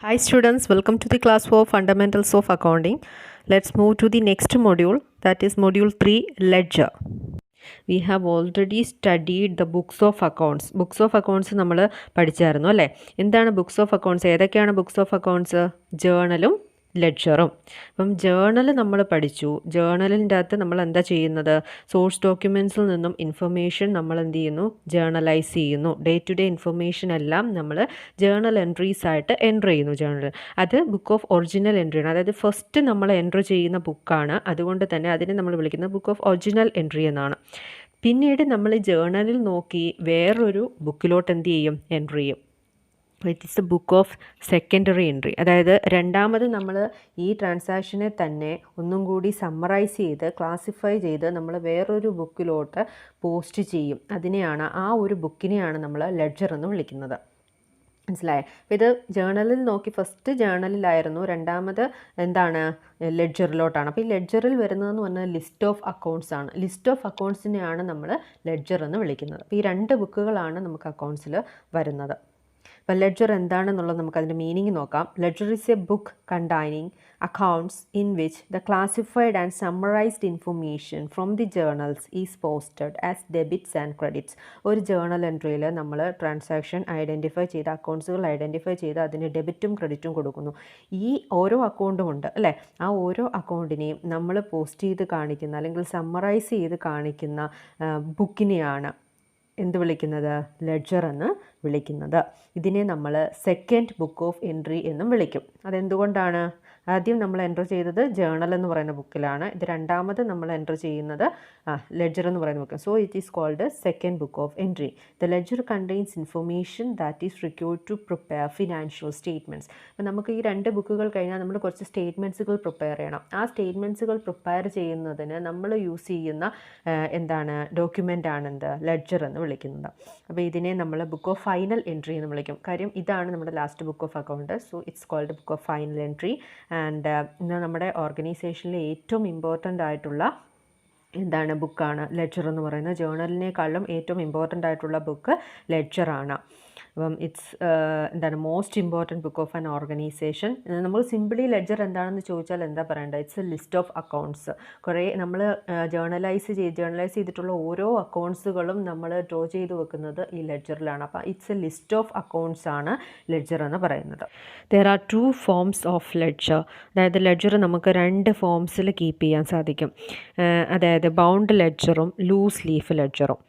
Hi students, welcome to the class for Fundamentals of Accounting. Let's move to the next module, that is module 3, Ledger. We have already studied the books of accounts. Books of accounts നമ്മൾ പഠിച്ചായിരുന്നു അല്ലേ? എന്താണ് books of accounts? ഏതൊക്കെയാണ് books of accounts? ജേണലും ലെഡ്ജറും. അപ്പം journal നമ്മൾ പഠിച്ചു. ജേണലിൻ്റെ അകത്ത് നമ്മൾ എന്താ ചെയ്യുന്നത്? സോഴ്സ് ഡോക്യുമെൻറ്റ്സിൽ നിന്നും ഇൻഫർമേഷൻ നമ്മൾ എന്ത് ചെയ്യുന്നു? ജേണലൈസ് ചെയ്യുന്നു. ഡേ ടു ഡേ ഇൻഫർമേഷൻ എല്ലാം നമ്മൾ ജേണൽ എൻട്രീസ് ആയിട്ട് എൻ്റർ ചെയ്യുന്നു. ജേണൽ അത് ബുക്ക് ഓഫ് ഒറിജിനൽ എൻട്രിയാണ്. അതായത് ഫസ്റ്റ് നമ്മൾ എൻ്റർ ചെയ്യുന്ന ബുക്കാണ്. അതുകൊണ്ട് തന്നെ അതിനെ നമ്മൾ വിളിക്കുന്നത് ബുക്ക് ഓഫ് ഒറിജിനൽ എൻട്രി എന്നാണ്. പിന്നീട് നമ്മൾ ജേണലിൽ നോക്കി വേറൊരു ബുക്കിലോട്ട് എന്ത് ചെയ്യും? എൻ്റർ ചെയ്യും. It is A book of secondary entry. അതായത് രണ്ടാമത് നമ്മൾ ഈ ട്രാൻസാക്ഷനെ തന്നെ ഒന്നും കൂടി സമ്മറൈസ് ചെയ്ത് ക്ലാസിഫൈ ചെയ്ത് നമ്മൾ വേറൊരു ബുക്കിലോട്ട് പോസ്റ്റ് ചെയ്യും. അതിനെയാണ് ആ ഒരു ബുക്കിനെയാണ് നമ്മൾ ലെഡ്ജർ എന്ന് വിളിക്കുന്നത്. മനസ്സിലായേ? അപ്പോൾ ഇത് ജേണലിൽ നോക്കി ഫസ്റ്റ് ജേണലിലായിരുന്നു, രണ്ടാമത് എന്താണ്? ലെഡ്ജറിലോട്ടാണ്. അപ്പോൾ ഈ ലെഡ്ജറിൽ വരുന്നതെന്ന് പറഞ്ഞാൽ ലിസ്റ്റ് ഓഫ് അക്കൗണ്ട്സ് ആണ്. ലിസ്റ്റ് ഓഫ് അക്കൗണ്ട്സിനെയാണ് നമ്മൾ ലെഡ്ജർ എന്ന് വിളിക്കുന്നത്. അപ്പോൾ ഈ രണ്ട് ബുക്കുകളാണ് നമുക്ക് അക്കൗണ്ട്സിൽ വരുന്നത്. അപ്പോൾ ലെഡ്ജർ എന്താണെന്നുള്ളത് നമുക്കതിൻ്റെ മീനിങ് നോക്കാം. Ledger is A book containing accounts in which the classified and summarised information from the journals is posted as debits and credits. ഒരു ജേർണൽ എൻട്രിയിൽ നമ്മൾ ട്രാൻസാക്ഷൻ ഐഡൻറ്റിഫൈ ചെയ്ത് അക്കൗണ്ട്സുകൾ ഐഡൻറ്റിഫൈ ചെയ്ത് അതിന് ഡെബിറ്റും ക്രെഡിറ്റും കൊടുക്കുന്നു. ഈ ഓരോ അക്കൗണ്ടും ഉണ്ട് അല്ലേ? ആ ഓരോ അക്കൗണ്ടിനെയും നമ്മൾ പോസ്റ്റ് ചെയ്ത് കാണിക്കുന്ന അല്ലെങ്കിൽ സമ്മറൈസ് ചെയ്ത് കാണിക്കുന്ന ബുക്കിനെയാണ് എന്ത് വിളിക്കുന്നത്? ലെഡ്ജർ എന്ന് വിളിക്കുന്നത്. ഇതിനെ നമ്മൾ സെക്കൻഡ് ബുക്ക് ഓഫ് എൻട്രി എന്നും വിളിക്കും. അതെന്തുകൊണ്ടാണ്? ആദ്യം നമ്മൾ എൻ്റർ ചെയ്തത് ജേണൽ എന്ന് പറയുന്ന ബുക്കിലാണ്. ഇത് രണ്ടാമത് നമ്മൾ എൻ്റർ ചെയ്യുന്നത് ലെഡ്ജർ എന്ന് പറയുന്ന book. So it is called second book of entry. The ledger contains information that is required to prepare financial statements. അപ്പോൾ നമുക്ക് ഈ രണ്ട് ബുക്കുകൾ കഴിഞ്ഞാൽ നമ്മൾ കുറച്ച് സ്റ്റേറ്റ്മെൻറ്റ്സുകൾ പ്രിപ്പയർ ചെയ്യണം. ആ സ്റ്റേറ്റ്മെൻറ്റ്സുകൾ പ്രിപ്പയർ ചെയ്യുന്നതിന് നമ്മൾ യൂസ് ചെയ്യുന്ന എന്താണ് ഡോക്യുമെൻ്റ് ആണ് എന്ത്? ലെഡ്ജർ എന്ന് വിളിക്കുന്നത്. അപ്പോൾ ഇതിനെ നമ്മൾ ബുക്ക് ഓഫ് ഫൈനൽ എൻട്രി എന്ന് വിളിക്കും. കാര്യം ഇതാണ് നമ്മുടെ last book of account. So it's called book of final entry. And ഇന്ന് നമ്മുടെ ഓർഗനൈസേഷനിലെ ഏറ്റവും ഇമ്പോർട്ടൻ്റ് ആയിട്ടുള്ള എന്താണ് ബുക്കാണ് ലെഡ്ജർ എന്ന് പറയുന്നത്. ജേണലിനേക്കാളും ഏറ്റവും ഇമ്പോർട്ടൻ്റ് ആയിട്ടുള്ള ബുക്ക് ലെഡ്ജറാണ്. അപ്പം ഇറ്റ്സ് എന്താണ് most important book of an organisation. നമ്മൾ സിംപിളി ലെഡ്ജർ എന്താണെന്ന് ചോദിച്ചാൽ എന്താ പറയേണ്ടത്? It's a list of accounts. കുറേ നമ്മൾ ജേർണലൈസ് ചെയ്തിട്ടുള്ള ഓരോ അക്കൗണ്ട്സുകളും നമ്മൾ ഡ്രോ ചെയ്ത് വെക്കുന്നത് ഈ ലെഡ്ജറിലാണ്. അപ്പോൾ it's a list of accounts ആണ് ലെഡ്ജർ എന്ന് പറയുന്നത്. There are 2 forms of ledger. അതായത് ലെഡ്ജർ നമുക്ക് 2 ഫോംസിൽ കീപ്പ് ചെയ്യാൻ സാധിക്കും. അതായത് ബൗണ്ട് ലെഡ്ജറും ലൂസ് ലീഫ് ലെഡ്ജറും.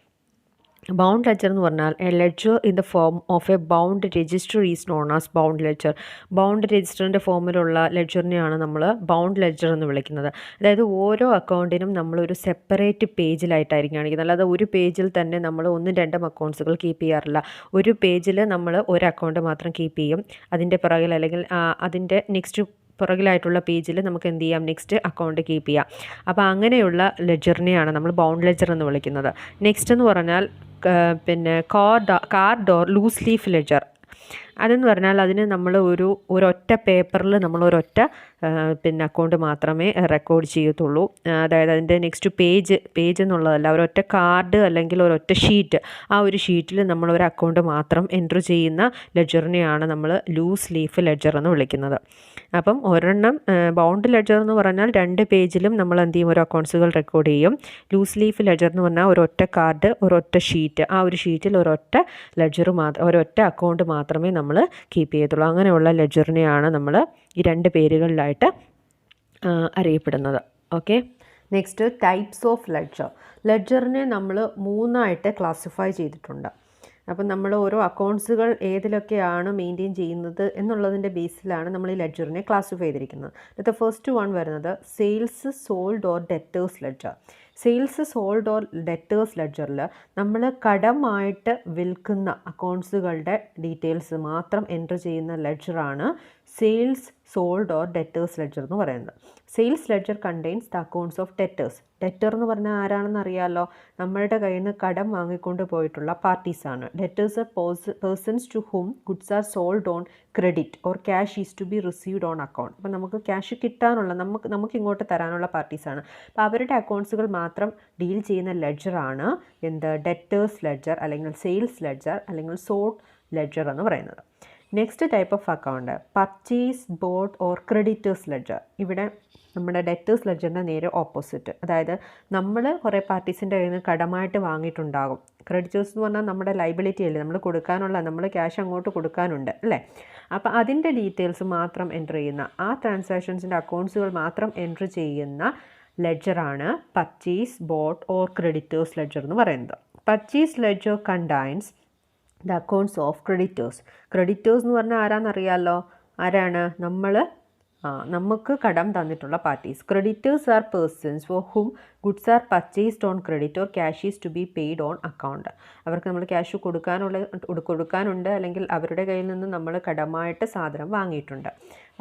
ബൗണ്ട് ലെഡ്ജർ എന്ന് പറഞ്ഞാൽ a ledger in the form of a bound register is known as bound ledger. Bound രജിസ്റ്ററിൻ്റെ ഫോമിലുള്ള ലെഡ്ജറിനെയാണ് നമ്മൾ ബൗണ്ട് ലെഡ്ജർ എന്ന് വിളിക്കുന്നത്. അതായത് ഓരോ അക്കൗണ്ടിനും നമ്മളൊരു സെപ്പറേറ്റ് പേജിലായിട്ടായിരിക്കും കാണിക്കുന്നത്. അല്ലാതെ ഒരു പേജിൽ തന്നെ നമ്മൾ 1-2 അക്കൗണ്ട്സുകൾ കീപ്പ് ചെയ്യാറില്ല. ഒരു പേജിൽ നമ്മൾ ഒരു അക്കൗണ്ട് മാത്രം കീപ്പ് ചെയ്യും. അതിൻ്റെ പുറകിൽ അല്ലെങ്കിൽ അതിൻ്റെ നെക്സ്റ്റ് പുറകിലായിട്ടുള്ള പേജിൽ നമുക്ക് എന്ത് ചെയ്യാം? നെക്സ്റ്റ് അക്കൗണ്ട് കീപ്പ് ചെയ്യാം. അപ്പോൾ അങ്ങനെയുള്ള ലെഡ്ജറിനെയാണ് നമ്മൾ ബൗണ്ട് ലെഡ്ജർ എന്ന് വിളിക്കുന്നത്. നെക്സ്റ്റ് എന്ന് പറഞ്ഞാൽ card or loose leaf ledger. അതെന്ന് പറഞ്ഞാൽ അതിന് നമ്മൾ ഒരൊറ്റ പേപ്പറിൽ നമ്മൾ ഒരൊറ്റ അക്കൗണ്ട് മാത്രമേ റെക്കോർഡ് ചെയ്യത്തുള്ളൂ. അതായത് അതിൻ്റെ നെക്സ്റ്റ് പേജ് എന്നുള്ളതല്ല, ഒരൊറ്റ കാർഡ് അല്ലെങ്കിൽ ഒരൊറ്റ ഷീറ്റ്, ആ ഒരു ഷീറ്റിൽ നമ്മൾ ഒരു അക്കൗണ്ട് മാത്രം എൻ്റർ ചെയ്യുന്ന ലെഡ്ജറിനെയാണ് നമ്മൾ ലൂസ് ലീഫ് ലെഡ്ജർ എന്ന് വിളിക്കുന്നത്. അപ്പം ഒരെണ്ണം ബൗണ്ട് ലെഡ്ജർ എന്ന് പറഞ്ഞാൽ 2 പേജിലും നമ്മൾ എന്ത് ചെയ്യും? ഒരു അക്കൗണ്ട്സുകൾ റെക്കോർഡ് ചെയ്യും. ലൂസ് ലീഫ് ലെഡ്ജർ എന്ന് പറഞ്ഞാൽ ഒരൊറ്റ കാർഡ്, ഒരൊറ്റ ഷീറ്റ്, ആ ഒരു ഷീറ്റിൽ ഒരൊറ്റ ഒരൊറ്റ അക്കൗണ്ട് മാത്രമേ നമ്മൾ കീപ്പ് ചെയ്യത്തുള്ളൂ. അങ്ങനെയുള്ള ലെഡ്ജറിനെയാണ് നമ്മൾ ഈ 2 പേരുകളിലായിട്ട് അറിയപ്പെടുന്നത്. Okay, next types of ledger. ലെഡ്ജറിനെ നമ്മൾ 3ആയിട്ട് ക്ലാസിഫൈ ചെയ്തിട്ടുണ്ട്. അപ്പം നമ്മൾ ഓരോ അക്കൗണ്ട്സുകൾ ഏതിലൊക്കെയാണ് മെയിൻറ്റെയിൻ ചെയ്യുന്നത് എന്നുള്ളതിൻ്റെ ബേസിലാണ് നമ്മൾ ഈ ലെഡ്ജറിനെ ക്ലാസിഫൈ ചെയ്തിരിക്കുന്നത്. ദ ഫസ്റ്റ് വൺ വരുന്നത് sales sold or debtors ledger. Sales sold or debtors ലെഡ്ജറിൽ നമ്മൾ കടമായിട്ട് വിൽക്കുന്ന അക്കൗണ്ട്സുകളുടെ ഡീറ്റെയിൽസ് മാത്രം എൻ്റർ ചെയ്യുന്ന ലെഡ്ജറാണ് sales sold or debtors ledger എന്ന് പറയുന്നത്. Sales ledger contains the accounts of debtors. Debtor എന്ന് പറഞ്ഞാൽ ആരാണെന്ന് അറിയാമല്ലോ? നമ്മളുടെ കയ്യിൽ നിന്ന് കടം വാങ്ങിക്കൊണ്ട് പോയിട്ടുള്ള പാർട്ടീസാണ്. Debtors are persons to whom goods are sold on credit or cash is to be received on account. അപ്പോൾ നമുക്ക് ക്യാഷ് കിട്ടാനുള്ള നമുക്ക് ഇങ്ങോട്ട് തരാനുള്ള പാർട്ടീസാണ്. അപ്പോൾ അവരുടെ അക്കൗണ്ട്സുകൾ മാത്രം ഡീൽ ചെയ്യുന്ന ലെഡ്ജറാണ് ഡെറ്റേഴ്സ് ലെഡ്ജർ അല്ലെങ്കിൽ സെയിൽസ് ലെഡ്ജർ അല്ലെങ്കിൽ സോൾഡ് ലെഡ്ജർ എന്ന് പറയുന്നത്. Next type of account purchase bought or creditors ledger. ഇവിടെ നമ്മുടെ ഡെറ്റേഴ്സ് ലെഡ്ജറിൻ്റെ നേരെ ഓപ്പോസിറ്റ്. അതായത് നമ്മൾ കുറേ പാർട്ടീസിൻ്റെ കയ്യിൽ നിന്ന് കടമായിട്ട് വാങ്ങിയിട്ടുണ്ടാകും. ക്രെഡിറ്റേഴ്സ് എന്ന് പറഞ്ഞാൽ നമ്മുടെ ലൈബിലിറ്റി അല്ലേ, നമ്മൾ കൊടുക്കാനുള്ള, നമ്മൾ ക്യാഷ് അങ്ങോട്ട് കൊടുക്കാനുണ്ട് അല്ലേ. അപ്പോൾ അതിൻ്റെ ഡീറ്റെയിൽസ് മാത്രം എൻറ്റർ ചെയ്യുന്ന, ആ ട്രാൻസാക്ഷൻസിൻ്റെ അക്കൗണ്ട്സുകൾ മാത്രം എൻറ്റർ ചെയ്യുന്ന ലെഡ്ജറാണ് purchase bought or creditors ledger എന്ന് പറയുന്നത്. Purchase ledger contains the accounts of creditors. Creditors എന്ന് പറഞ്ഞാൽ ആരാന്നറിയാമല്ലോ, ആരാണ്? നമുക്ക് കടം തന്നിട്ടുള്ള പാർട്ടീസ്. Creditors are persons for whom goods are purchased on credit or cash is to be paid on account. അവർക്ക് നമ്മൾ ക്യാഷ് കൊടുക്കാനുണ്ട്, അല്ലെങ്കിൽ അവരുടെ കയ്യിൽ നിന്ന് നമ്മൾ കടമായിട്ട് സാധനം വാങ്ങിയിട്ടുണ്ട്.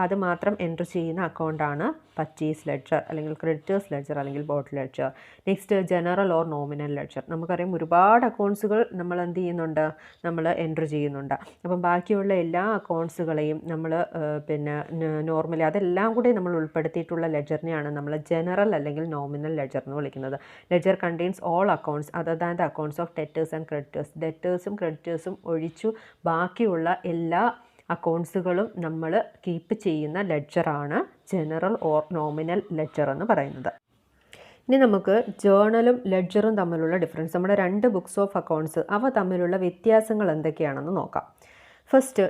അത് മാത്രം എൻറ്റർ ചെയ്യുന്ന അക്കൗണ്ടാണ് പർച്ചേസ് ലെഡ്ജർ, അല്ലെങ്കിൽ ക്രെഡിറ്റേഴ്സ് ലെഡ്ജർ, അല്ലെങ്കിൽ boat ledger. Next general or nominal ledger. നമുക്കറിയാം ഒരുപാട് അക്കൗണ്ട്സുകൾ നമ്മൾ എന്ത് ചെയ്യുന്നുണ്ട്, നമ്മൾ എൻറ്റർ ചെയ്യുന്നുണ്ട്. അപ്പം ബാക്കിയുള്ള എല്ലാ അക്കൗണ്ട്സുകളെയും നമ്മൾ നോർമലി അതെല്ലാം കൂടി നമ്മൾ ഉൾപ്പെടുത്തിയിട്ടുള്ള ലെഡ്ജറിനെയാണ് നമ്മൾ ജനറൽ അല്ലെങ്കിൽ നോമിനൽ ലെഡ്ജർ എന്ന് വിളിക്കുന്നത്. Ledger contains all accounts other than the accounts of debtors and creditors. ഡെറ്റേഴ്സും ക്രെഡിറ്റേഴ്സും ഒഴിച്ചു ബാക്കിയുള്ള എല്ലാ അക്കൗണ്ട്സുകളും നമ്മൾ കീപ്പ് ചെയ്യുന്ന ലെഡ്ജറാണ് ജനറൽ ഓർ നോമിനൽ ലെഡ്ജർ എന്ന് പറയുന്നത്. ഇനി നമുക്ക് ജേർണലും ലെഡ്ജറും തമ്മിലുള്ള ഡിഫറൻസ്, നമ്മുടെ രണ്ട് ബുക്സ് ഓഫ് അക്കൗണ്ട്സ് അവ തമ്മിലുള്ള വ്യത്യാസങ്ങൾ എന്തൊക്കെയാണെന്ന് നോക്കാം. ഫസ്റ്റ്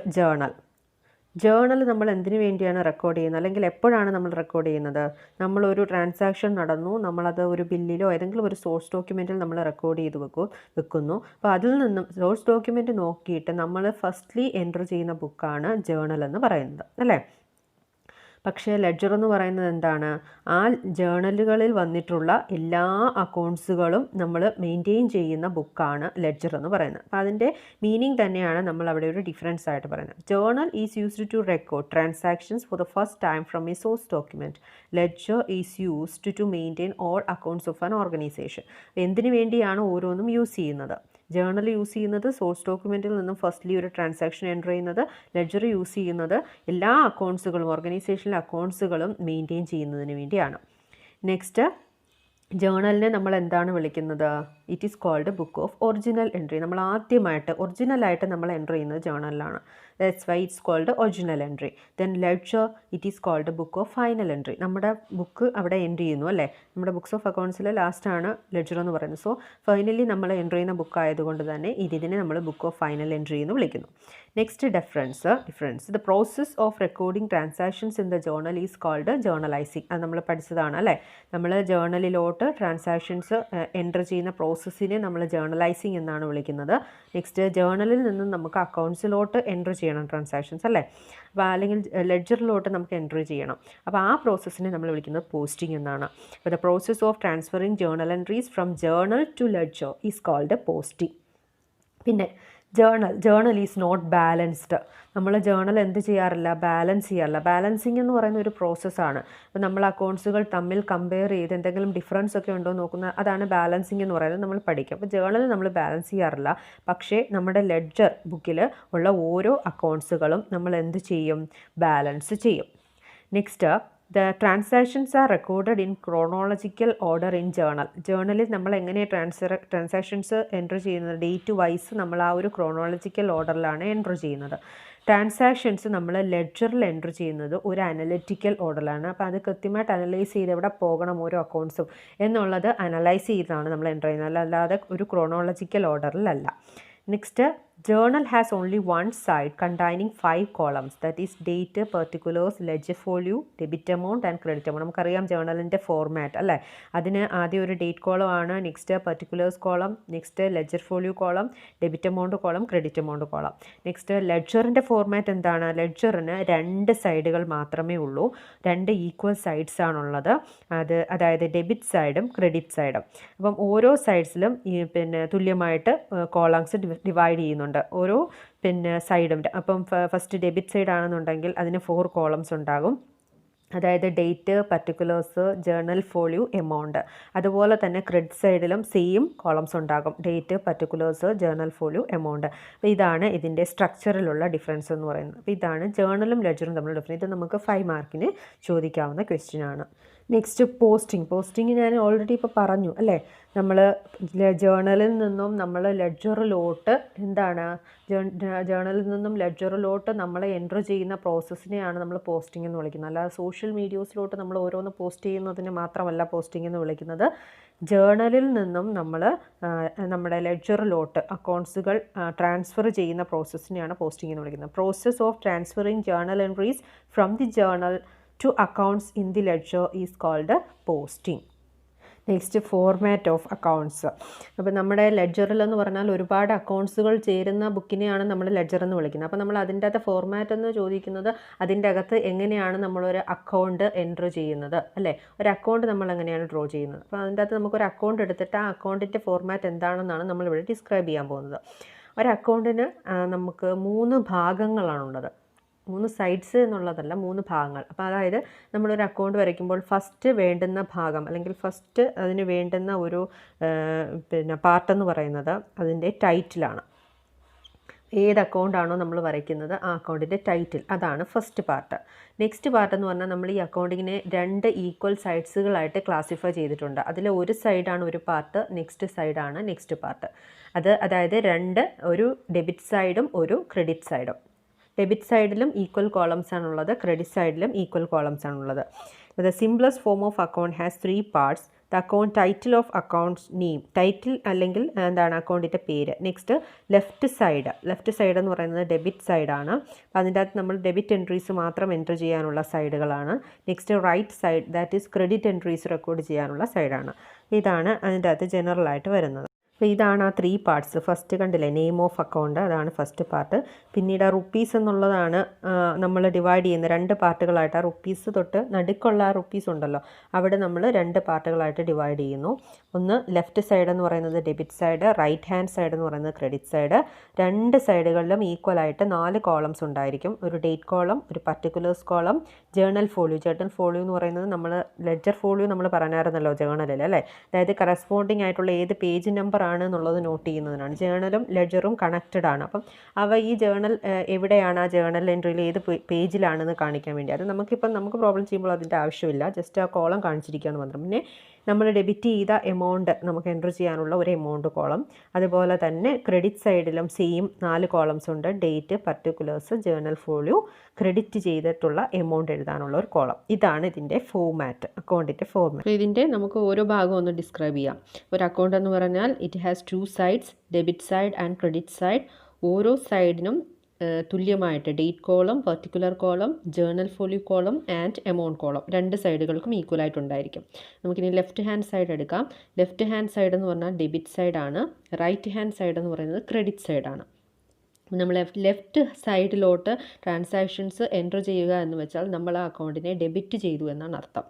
ജേർണൽ നമ്മൾ എന്തിനു വേണ്ടിയാണ് റെക്കോർഡ് ചെയ്യുന്നത്, അല്ലെങ്കിൽ എപ്പോഴാണ് നമ്മൾ റെക്കോർഡ് ചെയ്യുന്നത്? നമ്മളൊരു ട്രാൻസാക്ഷൻ നടന്നു, നമ്മളത് ഒരു ബില്ലിലോ ഏതെങ്കിലും ഒരു സോഴ്സ് ഡോക്യുമെൻറ്റിൽ നമ്മൾ റെക്കോർഡ് ചെയ്ത് വെക്കുന്നു. അപ്പോൾ അതിൽ നിന്നും സോഴ്സ് ഡോക്യുമെൻറ്റ് നോക്കിയിട്ട് നമ്മൾ ഫസ്റ്റ്ലി എൻറ്റർ ചെയ്യുന്ന ബുക്കാണ് ജേർണൽ എന്ന് പറയുന്നത് അല്ലേ. പക്ഷേ ലെഡ്ജർ എന്ന് പറയുന്നത് എന്താണ്? ആ ജേർണലുകളിൽ വന്നിട്ടുള്ള എല്ലാ അക്കൗണ്ട്സുകളും നമ്മൾ മെയിൻറ്റെയിൻ ചെയ്യുന്ന ബുക്കാണ് ലെഡ്ജർ എന്ന് പറയുന്നത്. അപ്പോൾ അതിൻ്റെ മീനിങ് തന്നെയാണ് നമ്മൾ അവിടെ ഒരു ഡിഫറൻസ് ആയിട്ട് പറയുന്നത്. Journal is used to record transactions for the first time from a source document. Ledger is used to maintain all accounts of an organization. എന്തിനു വേണ്ടിയാണ് ഓരോന്നും യൂസ് ചെയ്യുന്നത്? ജേർണൽ യൂസ് ചെയ്യുന്നത് സോഴ്സ് ഡോക്യുമെൻറ്റിൽ നിന്നും ഫസ്റ്റ്ലി ഒരു ട്രാൻസാക്ഷൻ എൻ്റർ ചെയ്യുന്നത്. Ledger use ചെയ്യുന്നത് എല്ലാ അക്കൗണ്ട്സുകളും, ഓർഗനൈസേഷനിലെ അക്കൗണ്ട്സുകളും മെയിൻറ്റെയിൻ ചെയ്യുന്നതിന് വേണ്ടിയാണ്. നെക്സ്റ്റ്, ജേർണലിനെ നമ്മൾ എന്താണ് വിളിക്കുന്നത്? It is called book of original entry. നമ്മൾ ആദ്യമായിട്ട് ഒറിജിനലായിട്ട് നമ്മൾ എൻ്റർ ചെയ്യുന്നത് ജേർണലിലാണ്. That's why it's called original entry. Then ledger it is called book of final entry. നമ്മുടെ ബുക്ക് അവിടെ എൻട്രി ചെയ്യുന്നു അല്ലേ. നമ്മുടെ ബുക്സ് ഓഫ് അക്കൗണ്ട്സിൽ ലാസ്റ്റാണ് ലെഡ്ജർ എന്ന് പറയുന്നത്. സോ ഫൈനലി നമ്മൾ എൻ്റർ ചെയ്യുന്ന ബുക്ക് ആയതുകൊണ്ട് തന്നെ ഇതിനെ നമ്മൾ ബുക്ക് ഓഫ് ഫൈനൽ എൻട്രി എന്ന് വിളിക്കുന്നു. Next difference the process of recording transactions in the journal is called journalising. അത് നമ്മൾ പഠിച്ചതാണ് അല്ലേ. നമ്മൾ ജേർണലിലോട്ട് ട്രാൻസാക്ഷൻസ് എൻ്റർ ചെയ്യുന്ന പ്രോസസ്സിനെ നമ്മൾ ജേർണലൈസിങ് എന്നാണ് വിളിക്കുന്നത്. നെക്സ്റ്റ്, ജേർണലിൽ നിന്ന് നമുക്ക് അക്കൗണ്ട്സിലോട്ട് എൻ്റർ ചെയ്യണം ട്രാൻസാക്ഷൻസ് അല്ലേ. അപ്പോൾ അല്ലെങ്കിൽ ലെഡ്ജറിലോട്ട് നമുക്ക് എൻ്റർ ചെയ്യണം. അപ്പോൾ ആ പ്രോസസ്സിനെ നമ്മൾ വിളിക്കുന്നത് പോസ്റ്റിംഗ് എന്നാണ്. അപ്പോൾ the process of transferring journal entries from journal to ledger is called posting. പിന്നെ ജേർണൽ ഈസ് നോട്ട് ബാലൻസ്ഡ്. നമ്മൾ ജേർണൽ എന്ത് ചെയ്യാറില്ല? ബാലൻസ് ചെയ്യാറില്ല. ബാലൻസിങ് എന്ന് പറയുന്ന ഒരു പ്രോസസ്സാണ്. അപ്പോൾ നമ്മൾ അക്കൗണ്ട്സുകൾ തമ്മിൽ കമ്പയർ ചെയ്ത് എന്തെങ്കിലും ഡിഫറൻസ് ഒക്കെ ഉണ്ടോ നോക്കുന്ന, അതാണ് ബാലൻസിങ് എന്ന് പറയുന്നത്. നമ്മൾ പഠിക്കും. അപ്പോൾ ജേർണൽ നമ്മൾ ബാലൻസ് ചെയ്യാറില്ല. പക്ഷേ നമ്മുടെ ലെഡ്ജർ ബുക്കിൽ ഉള്ള ഓരോ അക്കൗണ്ട്സുകളും നമ്മൾ എന്ത് ചെയ്യും? ബാലൻസ് ചെയ്യും. Next, the transactions are recorded in chronological order in journal. ജേർണലിൽ നമ്മൾ എങ്ങനെ ട്രാൻസാക്ഷൻസ് എൻ്റർ ചെയ്യുന്നത്? ഡേറ്റ് വൈസ് നമ്മൾ ആ ഒരു ക്രോണോളജിക്കൽ ഓർഡറിലാണ് എൻ്റർ ചെയ്യുന്നത്. ട്രാൻസാക്ഷൻസ് നമ്മൾ ലെഡ്ജറിൽ എൻ്റർ ചെയ്യുന്നത് ഒരു അനലിറ്റിക്കൽ ഓർഡറിലാണ്. അപ്പോൾ അത് കൃത്യമായിട്ട് അനലൈസ് ചെയ്ത് എവിടെ പോകണം ഓരോ അക്കൗണ്ട്സും എന്നുള്ളത് അനലൈസ് ചെയ്താണ് നമ്മൾ എൻ്റർ ചെയ്യുന്നത്, അല്ലാതെ ഒരു ക്രോണോളജിക്കൽ ഓർഡറിലല്ല. Next, journal has only one side containing 5 columns, that is date, particulars, ledger folio, debit amount and credit amount. നമുക്കറിയാം ജേർണലിൻ്റെ ഫോർമാറ്റ് അല്ലേ. അതിന് ആദ്യം ഒരു ഡേറ്റ് കോളം ആണ്, next particulars column, next ledger folio column, debit amount column, credit amount column. Next ലെഡ്ജറിൻ്റെ format എന്താണ്? ലെഡ്ജറിന് 2 സൈഡുകൾ മാത്രമേ ഉള്ളൂ, 2 ഈക്വൽ സൈഡ്സ് ആണുള്ളത്. അതായത് ഡെബിറ്റ് സൈഡും ക്രെഡിറ്റ് സൈഡും. അപ്പം ഓരോ സൈഡ്സിലും തുല്യമായിട്ട് കോളംസ് ഡിവൈഡ് ചെയ്യുന്നുണ്ട് ഓരോ സൈഡും. അപ്പം ഫസ്റ്റ് ഡെബിറ്റ് സൈഡ് ആണെന്നുണ്ടെങ്കിൽ അതിന് 4 കോളംസ് ഉണ്ടാകും. അതായത് date, particulars, journal folio, amount. അതുപോലെ തന്നെ ക്രെഡിറ്റ് സൈഡിലും സെയിം കോളംസ് ഉണ്ടാകും, date, particulars, journal folio, amount. അപ്പോൾ ഇതാണ് ഇതിൻ്റെ സ്ട്രക്ചറിലുള്ള ഡിഫറൻസ് എന്ന് പറയുന്നത്. അപ്പോൾ ഇതാണ് ജേർണലും ലെഡ്ജറും തമ്മിലുള്ള ഡിഫറൻസ്. ഇത് നമുക്ക് 5 മാർക്കിന് ചോദിക്കാവുന്ന ക്വസ്റ്റ്യൻ ആണ്. നെക്സ്റ്റ് പോസ്റ്റിംഗ് ഞാൻ ഓൾറെഡി ഇപ്പോൾ പറഞ്ഞു അല്ലേ. നമ്മൾ ജേണലിൽ നിന്നും നമ്മൾ ലെഡ്ജറിലോട്ട് ജേണലിൽ നിന്നും ലെഡ്ജറിലോട്ട് നമ്മൾ എൻ്റർ ചെയ്യുന്ന പ്രോസസ്സിനെയാണ് നമ്മൾ പോസ്റ്റിംഗ് എന്ന് വിളിക്കുന്നത്. അല്ലാതെ സോഷ്യൽ മീഡിയാസിലോട്ട് നമ്മൾ ഓരോന്ന് പോസ്റ്റ് ചെയ്യുന്നതിന് മാത്രമല്ല പോസ്റ്റിംഗ് എന്ന് വിളിക്കുന്നത്. ജേണലിൽ നിന്നും നമ്മൾ നമ്മുടെ ലെഡ്ജറിലോട്ട് അക്കൗണ്ട്സുകൾ ട്രാൻസ്ഫർ ചെയ്യുന്ന പ്രോസസ്സിനെയാണ് പോസ്റ്റിംഗ് എന്ന് വിളിക്കുന്നത്. Process of transferring journal entries from the journal to accounts in the ledger is called posting. Next format of accounts. അപ്പോൾ നമ്മുടെ ലെഡ്ജറിൽ എന്ന് പറഞ്ഞാൽ ഒരുപാട് അക്കൗണ്ട്സുകൾ ചേരുന്ന ബുക്കിനെയാണ് നമ്മൾ ലെഡ്ജർ എന്ന് വിളിക്കുന്നത്. അപ്പോൾ നമ്മൾ അതിൻ്റെ അകത്ത് ഫോർമാറ്റ് എന്ന് ചോദിക്കുന്നത് അതിൻ്റെ അകത്ത് എങ്ങനെയാണ് നമ്മളൊരു അക്കൗണ്ട് എൻറ്റർ ചെയ്യുന്നത് അല്ലേ. ഒരു അക്കൗണ്ട് നമ്മൾ എങ്ങനെയാണ് ഡ്രോ ചെയ്യുന്നത്. അപ്പോൾ അതിൻ്റെ അകത്ത് നമുക്കൊരു അക്കൗണ്ട് എടുത്തിട്ട് ആ അക്കൗണ്ടിൻ്റെ ഫോർമാറ്റ് എന്താണെന്നാണ് നമ്മളിവിടെ ഡിസ്ക്രൈബ് ചെയ്യാൻ പോകുന്നത്. ഒരു അക്കൗണ്ടിന് നമുക്ക് 3 ഭാഗങ്ങളാണുള്ളത്. 3 സൈഡ്സ് എന്നുള്ളതല്ല, 3 ഭാഗങ്ങൾ. അപ്പോൾ അതായത് നമ്മളൊരു അക്കൗണ്ട് വരയ്ക്കുമ്പോൾ ഫസ്റ്റ് വേണ്ടുന്ന ഭാഗം അല്ലെങ്കിൽ ഫസ്റ്റ് അതിന് വേണ്ടുന്ന ഒരു പാർട്ടെന്ന് പറയുന്നത് അതിൻ്റെ ടൈറ്റിലാണ്. ഏത് അക്കൗണ്ടാണോ നമ്മൾ വരയ്ക്കുന്നത് ആ അക്കൗണ്ടിൻ്റെ ടൈറ്റിൽ, അതാണ് ഫസ്റ്റ് പാർട്ട്. നെക്സ്റ്റ് പാർട്ട് എന്ന് പറഞ്ഞാൽ നമ്മൾ ഈ അക്കൗണ്ടിങ്ങിനെ 2 ഈക്വൽ സൈഡ്സുകളായിട്ട് ക്ലാസിഫൈ ചെയ്തിട്ടുണ്ട്. അതിൽ ഒരു സൈഡാണ് ഒരു പാർട്ട്, നെക്സ്റ്റ് സൈഡാണ് നെക്സ്റ്റ് പാർട്ട്. അതായത് ഒരു ഡെബിറ്റ് സൈഡും ഒരു ക്രെഡിറ്റ് സൈഡും. ഡെബിറ്റ് സൈഡിലും ഈക്വൽ കോളംസ് ആണുള്ളത്, ക്രെഡിറ്റ് സൈഡിലും ഈക്വൽ കോളംസ് ആണുള്ളത്. The simplest form of account has 3 parts. The account title of accounts name, title അല്ലെങ്കിൽ എന്താണ് അക്കൗണ്ടിൻ്റെ പേര്. നെക്സ്റ്റ് ലെഫ്റ്റ് സൈഡ് എന്ന് പറയുന്നത് ഡെബിറ്റ് സൈഡാണ്. അതിൻ്റെ അകത്ത് നമ്മൾ ഡെബിറ്റ് എൻട്രീസ് മാത്രം എൻറ്റർ ചെയ്യാനുള്ള സൈഡുകളാണ്. Next right side, that is credit entries record ചെയ്യാനുള്ള സൈഡാണ്. ഇതാണ് അതിൻ്റെ അകത്ത് ജനറലായിട്ട് വരുന്നത്. അപ്പോൾ ഇതാണ് ആ 3 പാർട്സ്. ഫസ്റ്റ് കണ്ടില്ലേ, നെയിം ഓഫ് അക്കൗണ്ട്, അതാണ് ഫസ്റ്റ് പാർട്ട്. പിന്നീട് റുപ്പീസ് എന്നുള്ളതാണ് നമ്മൾ ഡിവൈഡ് ചെയ്യുന്ന 2 പാർട്ടുകളായിട്ട്. ആ റുപ്പീസ് തൊട്ട് നടുക്കുള്ള ആ റുപ്പീസ് ഉണ്ടല്ലോ, അവിടെ നമ്മൾ 2 പാർട്ടുകളായിട്ട് ഡിവൈഡ് ചെയ്യുന്നു. ഒന്ന് ലെഫ്റ്റ് സൈഡ് എന്ന് പറയുന്നത് debit side, right hand side എന്ന് പറയുന്നത് ക്രെഡിറ്റ് സൈഡ്. 2 സൈഡുകളിലും ഈക്വലായിട്ട് 4 കോളംസ് ഉണ്ടായിരിക്കും. ഒരു ഡേറ്റ് കോളം, ഒരു പർട്ടിക്കുലേഴ്സ് കോളം, ജേണൽ ഫോളിയോ എന്ന് പറയുന്നത് നമ്മൾ ലെഡ്ജർ ഫോളിയോ നമ്മൾ പറഞ്ഞായിരുന്നല്ലോ ജേണലിൽ അല്ലേ. അതായത് കറസ്പോണ്ടിങ് ആയിട്ടുള്ള ഏത് പേജ് നമ്പർ ആണ് എന്നുള്ളത് നോട്ട് ചെയ്യുന്നതിനാണ്. ജേണലും ലെഡ്ജറും കണക്റ്റഡ് ആണ്. അപ്പം ഈ ജേണൽ എവിടെയാണ്, ആ ജേണൽ എൻട്രിയിൽ ഏത് പേജിലാണെന്ന് കാണിക്കാൻ വേണ്ടി. അത് നമുക്ക് പ്രോബ്ലം ചെയ്യുമ്പോൾ അതിൻ്റെ ആവശ്യമില്ല, ജസ്റ്റ് ആ കോളം കാണിച്ചിരിക്കുക എന്ന് മാത്രം. പിന്നെ നമ്മൾ ഡെബിറ്റ് ചെയ്ത എമൗണ്ട് നമുക്ക് എൻറ്റർ ചെയ്യാനുള്ള ഒരു എമൗണ്ട് കോളം. അതുപോലെ തന്നെ ക്രെഡിറ്റ് സൈഡിലും സെയിം 4 കോളംസ് ഉണ്ട്. Date, particulars, journal folio, credit ചെയ്തിട്ടുള്ള എമൗണ്ട് എഴുതാനുള്ള ഒരു കോളം. ഇതാണ് ഇതിൻ്റെ ഫോർമാറ്റ്, അക്കൗണ്ടിൻ്റെ ഫോർമാറ്റ്. ഇതിൻ്റെ നമുക്ക് ഓരോ ഭാഗം ഒന്ന് ഡിസ്ക്രൈബ് ചെയ്യാം. ഒരു അക്കൗണ്ട് എന്ന് പറഞ്ഞാൽ it has 2 sides, debit side and credit side. ഓരോ സൈഡിനും തുല്യമായിട്ട് date column, particular column, journal folio column and amount column 2 സൈഡുകൾക്കും ഈക്വലായിട്ടുണ്ടായിരിക്കും. നമുക്കിനി ലെഫ്റ്റ് ഹാൻഡ് സൈഡ് എടുക്കാം. ലെഫ്റ്റ് ഹാൻഡ് സൈഡ് എന്ന് പറഞ്ഞാൽ ഡെബിറ്റ് സൈഡാണ്. റൈറ്റ് ഹാൻഡ് സൈഡ് എന്ന് പറയുന്നത് ക്രെഡിറ്റ് സൈഡാണ്. നമ്മൾ ലെഫ്റ്റ് സൈഡിലോട്ട് ട്രാൻസാക്ഷൻസ് എൻറ്റർ ചെയ്യുക എന്ന് വെച്ചാൽ നമ്മൾ ആ അക്കൗണ്ടിനെ ഡെബിറ്റ് ചെയ്തു എന്നാണ് അർത്ഥം.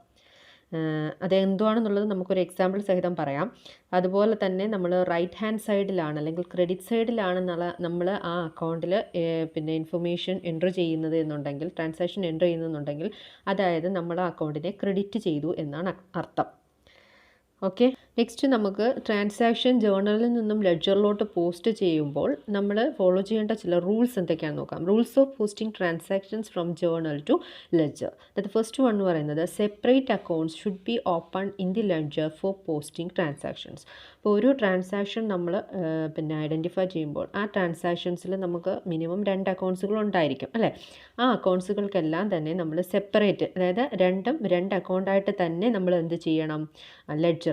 അതെന്തുവാണെന്നുള്ളത് നമുക്കൊരു എക്സാമ്പിൾ സഹിതം പറയാം. അതുപോലെ തന്നെ നമ്മൾ റൈറ്റ് ഹാൻഡ് സൈഡിലാണ് അല്ലെങ്കിൽ ക്രെഡിറ്റ് സൈഡിലാണ് നമ്മൾ ആ അക്കൗണ്ടിൽ ഇൻഫർമേഷൻ എൻറ്റർ ചെയ്യുന്നത് എന്നുണ്ടെങ്കിൽ, ട്രാൻസാക്ഷൻ എൻറ്റർ ചെയ്യുന്നുണ്ടെങ്കിൽ അതായത് നമ്മൾ ആ അക്കൗണ്ടിനെ ക്രെഡിറ്റ് ചെയ്തു എന്നാണ് അർത്ഥം. ഓക്കെ, നെക്സ്റ്റ് നമുക്ക് ട്രാൻസാക്ഷൻ ജേണലിൽ നിന്നും ലെഡ്ജറിലോട്ട് പോസ്റ്റ് ചെയ്യുമ്പോൾ നമ്മൾ ഫോളോ ചെയ്യേണ്ട ചില റൂൾസ് എന്തൊക്കെയാണെന്ന് നോക്കാം. Rules of posting transactions from journal to ledger. അത് ഫസ്റ്റ് വൺ എന്ന് പറയുന്നത് separate accounts should be open in the ledger for posting transactions. അപ്പോൾ ഒരു ട്രാൻസാക്ഷൻ നമ്മൾ ഐഡൻറ്റിഫൈ ചെയ്യുമ്പോൾ ആ ട്രാൻസാക്ഷൻസിൽ നമുക്ക് മിനിമം 2 അക്കൗണ്ട്സുകൾ ഉണ്ടായിരിക്കും അല്ലേ. ആ അക്കൗണ്ട്സുകൾക്കെല്ലാം തന്നെ നമ്മൾ സെപ്പറേറ്റ്, അതായത് 2 അക്കൗണ്ടായിട്ട് തന്നെ നമ്മൾ എന്ത് ചെയ്യണം, ലെഡ്ജറിൽ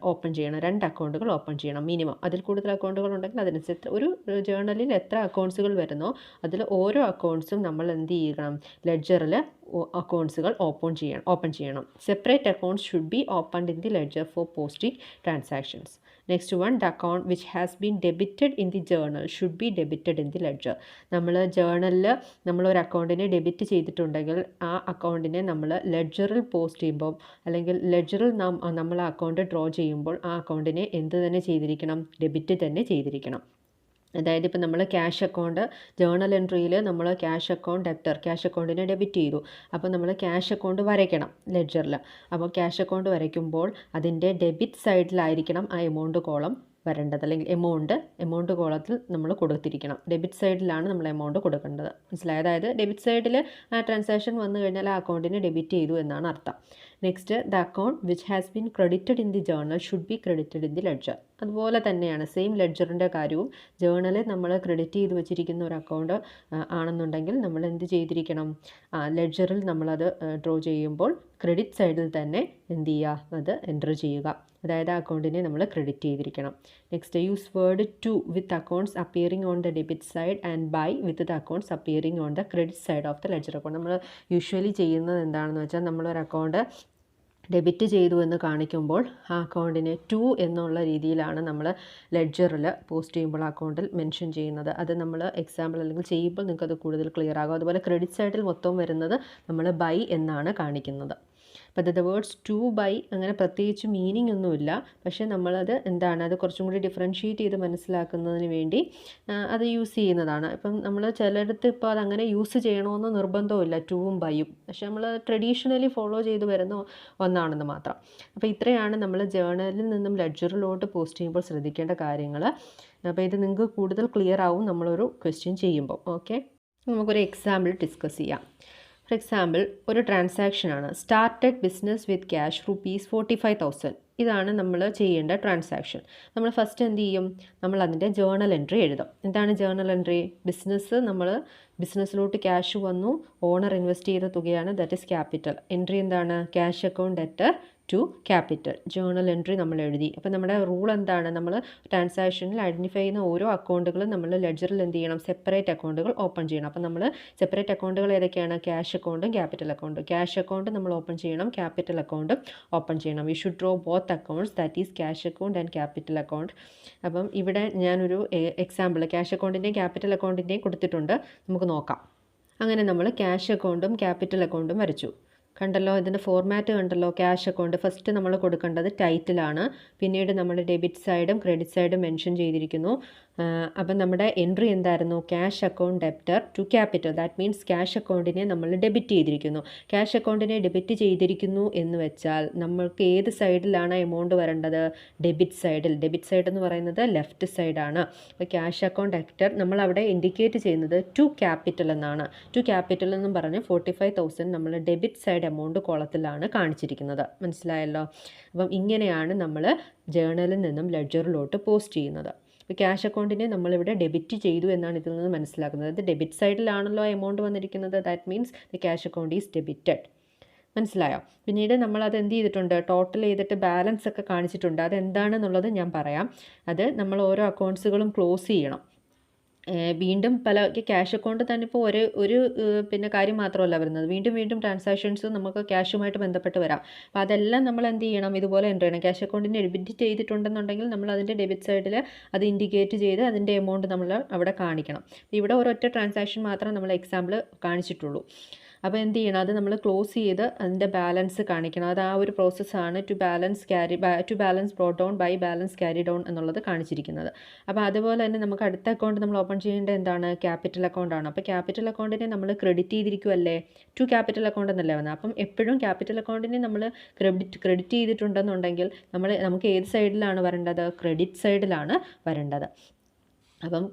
ഓപ്പൺ ചെയ്യണം. 2 അക്കൗണ്ടുകൾ ഓപ്പൺ ചെയ്യണം മിനിമം. അതിൽ കൂടുതൽ അക്കൗണ്ടുകൾ ഉണ്ടെങ്കിൽ അതിനനുസരിച്ച് ഒരു ജേണലിൽ എത്ര അക്കൗണ്ട്സുകൾ വരുന്നോ അതിൽ ഓരോ അക്കൗണ്ട്സും നമ്മൾ എന്ത് ചെയ്യണം, ലെഡ്ജറിൽ അക്കൗണ്ട്സുകൾ ഓപ്പൺ ചെയ്യണം. Separate accounts should be opened in the ledger for posting transactions. Next one, the account which has been debited in the journal should be debited in the ledger. നമ്മൾ ജേണലിൽ നമ്മളൊരു അക്കൗണ്ടിനെ ഡെബിറ്റ് ചെയ്തിട്ടുണ്ടെങ്കിൽ ആ അക്കൗണ്ടിനെ നമ്മൾ ലെഡ്ജറിൽ പോസ്റ്റ് ചെയ്യുമ്പോൾ അല്ലെങ്കിൽ ലെഡ്ജറിൽ നമ്മൾ ആ അക്കൗണ്ട് ഡ്രോ ചെയ്യുമ്പോൾ ആ അക്കൗണ്ടിനെ എന്ത് തന്നെ ചെയ്തിരിക്കണം, ഡെബിറ്റ് തന്നെ ചെയ്തിരിക്കണം. അതായത് ഇപ്പോൾ നമ്മൾ ക്യാഷ് അക്കൗണ്ട് ജേണൽ എൻട്രിയിൽ നമ്മൾ ക്യാഷ് അക്കൗണ്ട് ഡെപ്റ്റർ, ക്യാഷ് അക്കൗണ്ടിനെ ഡെബിറ്റ് ചെയ്തു. അപ്പോൾ നമ്മൾ ക്യാഷ് അക്കൗണ്ട് വരയ്ക്കണം ലെഡ്ജറിൽ. അപ്പോൾ ക്യാഷ് അക്കൗണ്ട് വരയ്ക്കുമ്പോൾ അതിൻ്റെ ഡെബിറ്റ് സൈഡിലായിരിക്കണം ആ എമൗണ്ട് കോളം വരേണ്ടത്, അല്ലെങ്കിൽ എമൗണ്ട് കോളത്തിൽ നമ്മൾ കൊടുത്തിരിക്കണം. ഡെബിറ്റ് സൈഡിലാണ് നമ്മൾ എമൗണ്ട് കൊടുക്കേണ്ടത്. മനസ്സിലായി? അതായത് ഡെബിറ്റ് സൈഡിൽ ആ ട്രാൻസാക്ഷൻ വന്നു കഴിഞ്ഞാൽ ആ അക്കൗണ്ടിന് ഡെബിറ്റ് ചെയ്തു എന്നാണ് അർത്ഥം. Next, the account which has been credited in the journal should be credited in the ledger. അതുപോലെ തന്നെയാണ് സെയിം ലെഡ്ജറിൻ്റെ കാര്യവും. ജേർണലിൽ നമ്മൾ ക്രെഡിറ്റ് ചെയ്ത് വെച്ചിരിക്കുന്ന ഒരു അക്കൗണ്ട് ആണെന്നുണ്ടെങ്കിൽ നമ്മൾ എന്ത് ചെയ്തിരിക്കണം? ലെഡ്ജറിൽ നമ്മളത് ഡ്രോ ചെയ്യുമ്പോൾ ക്രെഡിറ്റ് സൈഡിൽ തന്നെ എന്ത് ചെയ്യുക? അത് എൻ്റർ ചെയ്യുക. അതായത് ആ അക്കൗണ്ടിനെ നമ്മൾ ക്രെഡിറ്റ് ചെയ്തിരിക്കണം. Next, use word to with accounts appearing on the debit side and by with the accounts appearing on the credit side of the ledger account. നമ്മൾ യൂഷ്വലി ചെയ്യുന്നത് എന്താണെന്ന് വെച്ചാൽ, നമ്മളൊരു അക്കൗണ്ട് ഡെബിറ്റ് ചെയ്തു എന്ന് കാണിക്കുമ്പോൾ ആ അക്കൗണ്ടിനെ ടു എന്നുള്ള രീതിയിലാണ് നമ്മൾ ലെഡ്ജറിൽ പോസ്റ്റ് ചെയ്യുമ്പോൾ ആ അക്കൗണ്ടിൽ മെൻഷൻ ചെയ്യുന്നത്. അത് നമ്മൾ എക്സാമ്പിൾ അല്ലെങ്കിൽ ചെയ്യുമ്പോൾ നിങ്ങൾക്കത് കൂടുതൽ ക്ലിയർ ആകും. അതുപോലെ ക്രെഡിറ്റ് സൈഡിൽ മൊത്തം വരുന്നത് നമ്മൾ ബൈ എന്നാണ് കാണിക്കുന്നത്. അപ്പോൾ ദ വേർഡ്സ് ടു ബൈ അങ്ങനെ പ്രത്യേകിച്ച് മീനിങ് ഒന്നുമില്ല. പക്ഷേ നമ്മളത് എന്താണ്, അത് കുറച്ചും കൂടി ഡിഫറൻഷ്യേറ്റ് ചെയ്ത് മനസ്സിലാക്കുന്നതിന് വേണ്ടി അത് യൂസ് ചെയ്യുന്നതാണ്. ഇപ്പം നമ്മൾ ചിലയിടത്ത് ഇപ്പോൾ അതങ്ങനെ യൂസ് ചെയ്യണമെന്ന് നിർബന്ധമില്ല, ടൂവും ബൈയും. പക്ഷെ നമ്മൾ ട്രഡീഷണലി ഫോളോ ചെയ്ത് വരുന്ന ഒന്നാണെന്ന് മാത്രം. അപ്പോൾ ഇത്രയാണ് നമ്മൾ ജേർണലിൽ നിന്നും ലെഡ്ജറിലോട്ട് പോസ്റ്റ് ചെയ്യുമ്പോൾ ശ്രദ്ധിക്കേണ്ട കാര്യങ്ങൾ. അപ്പോൾ ഇത് നിങ്ങൾക്ക് കൂടുതൽ ക്ലിയർ ആവും നമ്മളൊരു ക്വസ്റ്റ്യൻ ചെയ്യുമ്പോൾ. ഓക്കെ, നമുക്കൊരു എക്സാമ്പിൾ ഡിസ്കസ് ചെയ്യാം. ഫോർ എക്സാമ്പിൾ, ഒരു ട്രാൻസാക്ഷനാണ് സ്റ്റാർട്ടഡ് ബിസിനസ് വിത്ത് ക്യാഷ് ₹45,000. ഇതാണ് നമ്മൾ ചെയ്യേണ്ട ട്രാൻസാക്ഷൻ. നമ്മൾ ഫസ്റ്റ് എന്ത് ചെയ്യും? നമ്മൾ അതിൻ്റെ ജേർണൽ എൻട്രി എഴുതും. എന്താണ് ജേർണൽ എൻട്രി? ബിസിനസ്സിലോട്ട് ക്യാഷ് വന്നു, ഓണർ ഇൻവെസ്റ്റ് ചെയ്ത തുകയാണ്, ദാറ്റ് ഈസ് ക്യാപിറ്റൽ. എൻട്രി എന്താണ്? Cash account debtor to capital. Journal entry നമ്മൾ എഴുതി. അപ്പോൾ നമ്മുടെ റൂൾ എന്താണ്? നമ്മൾ ട്രാൻസാക്ഷനിൽ ഐഡൻറ്റിഫൈ ചെയ്യുന്ന ഓരോ അക്കൗണ്ടുകളും നമ്മൾ ലെഡ്ജറിൽ എന്ത് ചെയ്യണം? സെപ്പറേറ്റ് അക്കൗണ്ടുകൾ ഓപ്പൺ ചെയ്യണം. അപ്പോൾ നമ്മൾ സെപ്പറേറ്റ് അക്കൗണ്ടുകൾ ഏതൊക്കെയാണ്? ക്യാഷ് അക്കൗണ്ടും ക്യാപിറ്റൽ അക്കൗണ്ടും. ക്യാഷ് അക്കൗണ്ട് നമ്മൾ ഓപ്പൺ ചെയ്യണം, ക്യാപിറ്റൽ അക്കൗണ്ടും ഓപ്പൺ ചെയ്യണം. You should draw both accounts, that is cash account and capital account. അപ്പം ഇവിടെ ഞാനൊരു എക്സാമ്പിൾ ക്യാഷ് അക്കൗണ്ടിൻ്റെയും ക്യാപിറ്റൽ അക്കൗണ്ടിൻ്റെയും കൊടുത്തിട്ടുണ്ട്. നമുക്ക് നോക്കാം. അങ്ങനെ നമ്മൾ ക്യാഷ് അക്കൗണ്ടും ക്യാപിറ്റൽ അക്കൗണ്ടും വരച്ചു. കണ്ടല്ലോ, ഇതിൻ്റെ ഫോർമാറ്റ് കണ്ടല്ലോ. ക്യാഷ് അക്കൗണ്ട് ഫസ്റ്റ് നമ്മൾ കൊടുക്കേണ്ടത് ടൈറ്റിലാണ്. പിന്നീട് നമ്മൾ ഡെബിറ്റ് സൈഡും ക്രെഡിറ്റ് സൈഡും മെൻഷൻ ചെയ്തിരിക്കുന്നു. അപ്പം നമ്മുടെ എൻട്രി എന്തായിരുന്നു? Cash account debtor to capital. That means cash അക്കൗണ്ടിനെ നമ്മൾ ഡെബിറ്റ് ചെയ്തിരിക്കുന്നു. ക്യാഷ് അക്കൗണ്ടിനെ ഡെബിറ്റ് ചെയ്തിരിക്കുന്നു എന്ന് വെച്ചാൽ നമ്മൾക്ക് ഏത് സൈഡിലാണ് എമൗണ്ട് വരേണ്ടത്? ഡെബിറ്റ് സൈഡിൽ. ഡെബിറ്റ് സൈഡ് എന്ന് പറയുന്നത് ലെഫ്റ്റ് സൈഡാണ്. അപ്പോൾ ക്യാഷ് അക്കൗണ്ട് ഡെപ്റ്റർ നമ്മളവിടെ ഇൻഡിക്കേറ്റ് ചെയ്യുന്നത് ടു ക്യാപിറ്റൽ എന്നാണ്. ടു ക്യാപിറ്റൽ എന്നും പറഞ്ഞ് 45,000 നമ്മൾ ഡെബിറ്റ് സൈഡ് എമൗണ്ട് കോളത്തിലാണ് കാണിച്ചിരിക്കുന്നത്. മനസ്സിലായല്ലോ? അപ്പം ഇങ്ങനെയാണ് നമ്മൾ ജേർണലിൽ നിന്നും ലെഡ്ജറിലോട്ട് പോസ്റ്റ് ചെയ്യുന്നത്. ഇപ്പോൾ ക്യാഷ് അക്കൗണ്ടിനെ നമ്മളിവിടെ ഡെബിറ്റ് ചെയ്തു എന്നാണ് ഇതിൽ നിന്ന് മനസ്സിലാക്കുന്നത്. അത് ഡെബിറ്റ് സൈഡിലാണല്ലോ എമൗണ്ട് വന്നിരിക്കുന്നത്. That means the cash account is debited. മനസ്സിലായോ? പിന്നീട് നമ്മളത് എന്ത് ചെയ്തിട്ടുണ്ട്? ടോട്ടൽ ചെയ്തിട്ട് ബാലൻസ് ഒക്കെ കാണിച്ചിട്ടുണ്ട്. അതെന്താണെന്നുള്ളത് ഞാൻ പറയാം. അത് നമ്മൾ ഓരോ അക്കൗണ്ട്സുകളും ക്ലോസ് ചെയ്യണം. വീണ്ടും പല ക്യാഷ് അക്കൗണ്ട് തന്നെ ഇപ്പോൾ ഒരു പിന്നെ കാര്യം മാത്രമല്ല വരുന്നത്. വീണ്ടും ട്രാൻസാക്ഷൻസ് നമുക്ക് ക്യാഷുമായിട്ട് ബന്ധപ്പെട്ട് വരാം. അപ്പോൾ അതെല്ലാം നമ്മൾ എന്ത് ചെയ്യണം? ഇതുപോലെ എൻ്റർ ചെയ്യണം. ക്യാഷ് അക്കൗണ്ടിന് ഡെബിറ്റ് ചെയ്തിട്ടുണ്ടെന്നുണ്ടെങ്കിൽ നമ്മൾ അതിൻ്റെ ഡെബിറ്റ് സൈഡിൽ അത് ഇൻഡിക്കേറ്റ് ചെയ്ത് അതിൻ്റെ എമൗണ്ട് നമ്മൾ അവിടെ കാണിക്കണം. ഇവിടെ ഒരൊറ്റ ട്രാൻസാക്ഷൻ മാത്രം നമ്മൾ എക്സാമ്പിൾ കാണിച്ചിട്ടുള്ളൂ. അപ്പോൾ എന്ത് ചെയ്യണം? അത് നമ്മൾ ക്ലോസ് ചെയ്ത് അതിൻ്റെ ബാലൻസ് കാണിക്കണം. അത് ആ ഒരു പ്രോസസ്സാണ് to balance brought down by balance carry down എന്നുള്ളത് കാണിച്ചിരിക്കുന്നത്. അപ്പോൾ അതുപോലെ തന്നെ നമുക്ക് അടുത്ത അക്കൗണ്ട് നമ്മൾ ഓപ്പൺ ചെയ്യേണ്ടത് എന്താണ്? ക്യാപിറ്റൽ അക്കൗണ്ടാണ്. അപ്പോൾ ക്യാപിറ്റൽ അക്കൗണ്ടിനെ നമ്മൾ ക്രെഡിറ്റ് ചെയ്തിരിക്കുമല്ലേ? ടു ക്യാപിറ്റൽ അക്കൗണ്ട് എന്നല്ലേ വന്നത്. അപ്പം എപ്പോഴും ക്യാപിറ്റൽ അക്കൗണ്ടിനെ നമ്മൾ ക്രെഡിറ്റ് ചെയ്തിട്ടുണ്ടെന്നുണ്ടെങ്കിൽ നമുക്ക് ഏത് സൈഡിലാണ് വരേണ്ടത്? ക്രെഡിറ്റ് സൈഡിലാണ് വരേണ്ടത്. അപ്പം